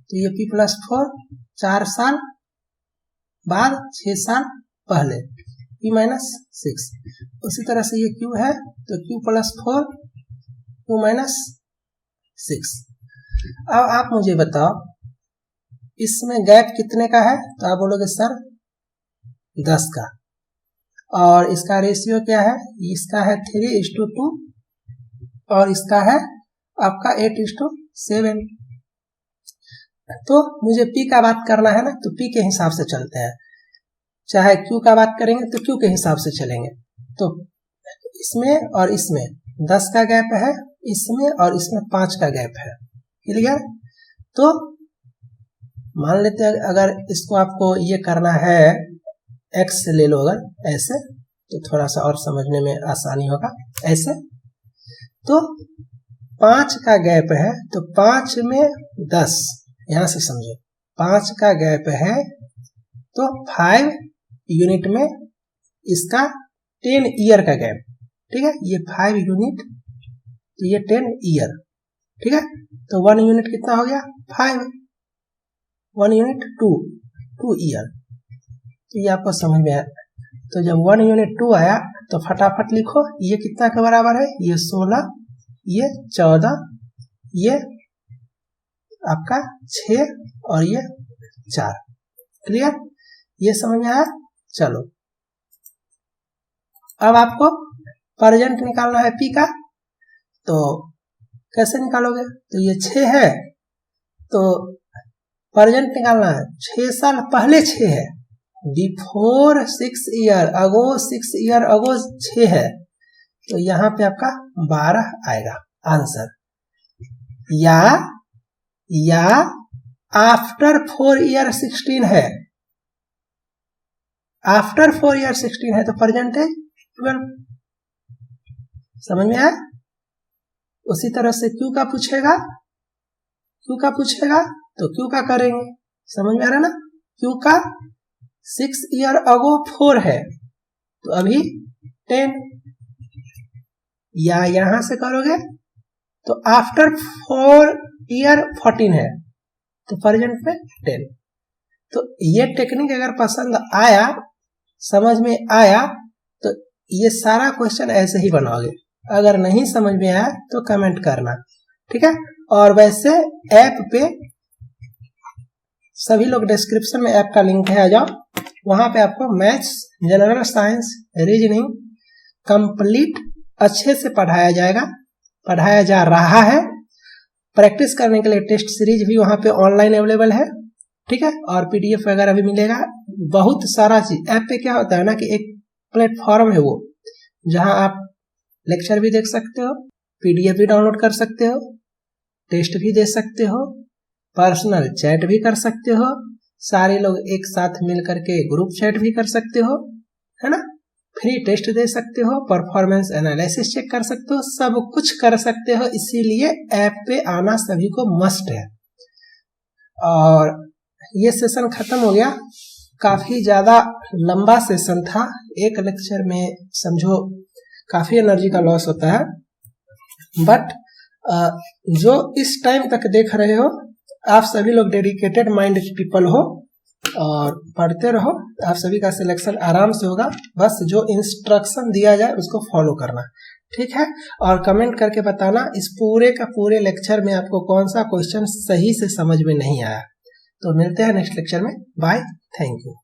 तो ये P प्लस 4 4 साल बाद 6 साल पहले P माइनस 6। उसी तरह से ये Q है तो Q प्लस 4 Q माइनस 6। अब आप मुझे बताओ इसमें गैप कितने का है, तो आप बोलोगे सर 10 का, और इसका रेशियो क्या है, इसका है 3:2 और इसका है आपका 8:7। तो मुझे P का बात करना है ना, तो P के हिसाब से चलते हैं, चाहे Q का बात करेंगे तो Q के हिसाब से चलेंगे। तो इसमें और इसमें 10 का गैप है, इसमें और इसमें 5 का गैप है, क्लियर। तो मान लेते हैं अगर इसको आपको ये करना है x ले लो, अगर ऐसे तो थोड़ा सा और समझने में आसानी होगा, ऐसे। तो 5 का गैप है, तो 5 में 10, यहां से समझो 5 का गैप है तो 5 यूनिट में इसका 10 ईयर का गैप, ठीक है। ये 5 यूनिट तो ये 10 ईयर, ठीक है। तो 1 यूनिट कितना हो गया 5, 1 यूनिट 2 ईयर। तो ये आपको समझ में आया। तो जब 1 यूनिट 2 आया तो फटाफट लिखो ये कितना के बराबर है, ये 16, ये 14, ये आपका 6 और ये 4, क्लियर। ये समझ में आया। चलो अब आपको प्रेजेंट निकालना है P का, तो कैसे निकालोगे, तो ये 6 है तो प्रेजेंट निकालना है, 6 साल पहले 6 है, before 6 year ago, 6 year ago 6 है, तो यहाँ पे आपका 12 आएगा आंसर। या आफ्टर 4 ईयर 16 है, आफ्टर 4 ईयर 16 है तो प्रेजेंट है 12। समझ में आया? उसी तरह से क्यू का पूछेगा, तो क्यू का करेंगे, समझ में आ रहा ना? क्यू का 6 ईयर अगो 4 है तो अभी 10, या यहां से करोगे तो आफ्टर 4 ईयर 14 है तो प्रेजेंट में 10। तो ये टेक्निक अगर पसंद आया, समझ में आया, तो ये सारा क्वेश्चन ऐसे ही बनाओगे। अगर नहीं समझ में आया तो कमेंट करना, ठीक है? और वैसे ऐप पे सभी लोग डिस्क्रिप्शन में ऐप का लिंक है, आ जाओ, वहां पे आपको maths, general science, reasoning complete अच्छे से पढ़ाया जा रहा है। प्रैक्टिस करने के लिए टेस्ट सीरीज भी वहां पे ऑनलाइन अवेलेबल है, ठीक है? और पीडीएफ वगैरह भी मिलेगा, बहुत सारा चीज। ऐप पे क्या होता है ना कि एक प्लेटफॉर्म है वो, जहां आप लेक्चर भी देख सकते हो, पीडीएफ भी डाउनलोड कर सकते हो, टेस्ट भी दे सकते हो, पर्सनल चैट भी कर सकते हो, सारे लोग एक साथ मिल करके ग्रुप चैट भी कर सकते हो, है ना? फ्री टेस्ट दे सकते हो, परफॉर्मेंस एनालिसिस चेक कर सकते हो, सब कुछ कर सकते हो। इसीलिए ऐप पे आना सभी को मस्ट है। और ये सेशन खत्म हो गया, काफी ज्यादा लंबा सेशन था, एक लेक्चर में समझो काफी एनर्जी का लॉस होता है, बट जो इस टाइम तक देख रहे हो आप सभी लोग डेडिकेटेड माइंड पीपल हो और पढ़ते रहो, आप सभी का सिलेक्शन आराम से होगा। बस जो इंस्ट्रक्शन दिया जाए उसको फॉलो करना, ठीक है? और कमेंट करके बताना इस पूरे का पूरे लेक्चर में आपको कौन सा क्वेश्चन सही से समझ में नहीं आया। तो मिलते हैं नेक्स्ट लेक्चर में, बाय, थैंक यू।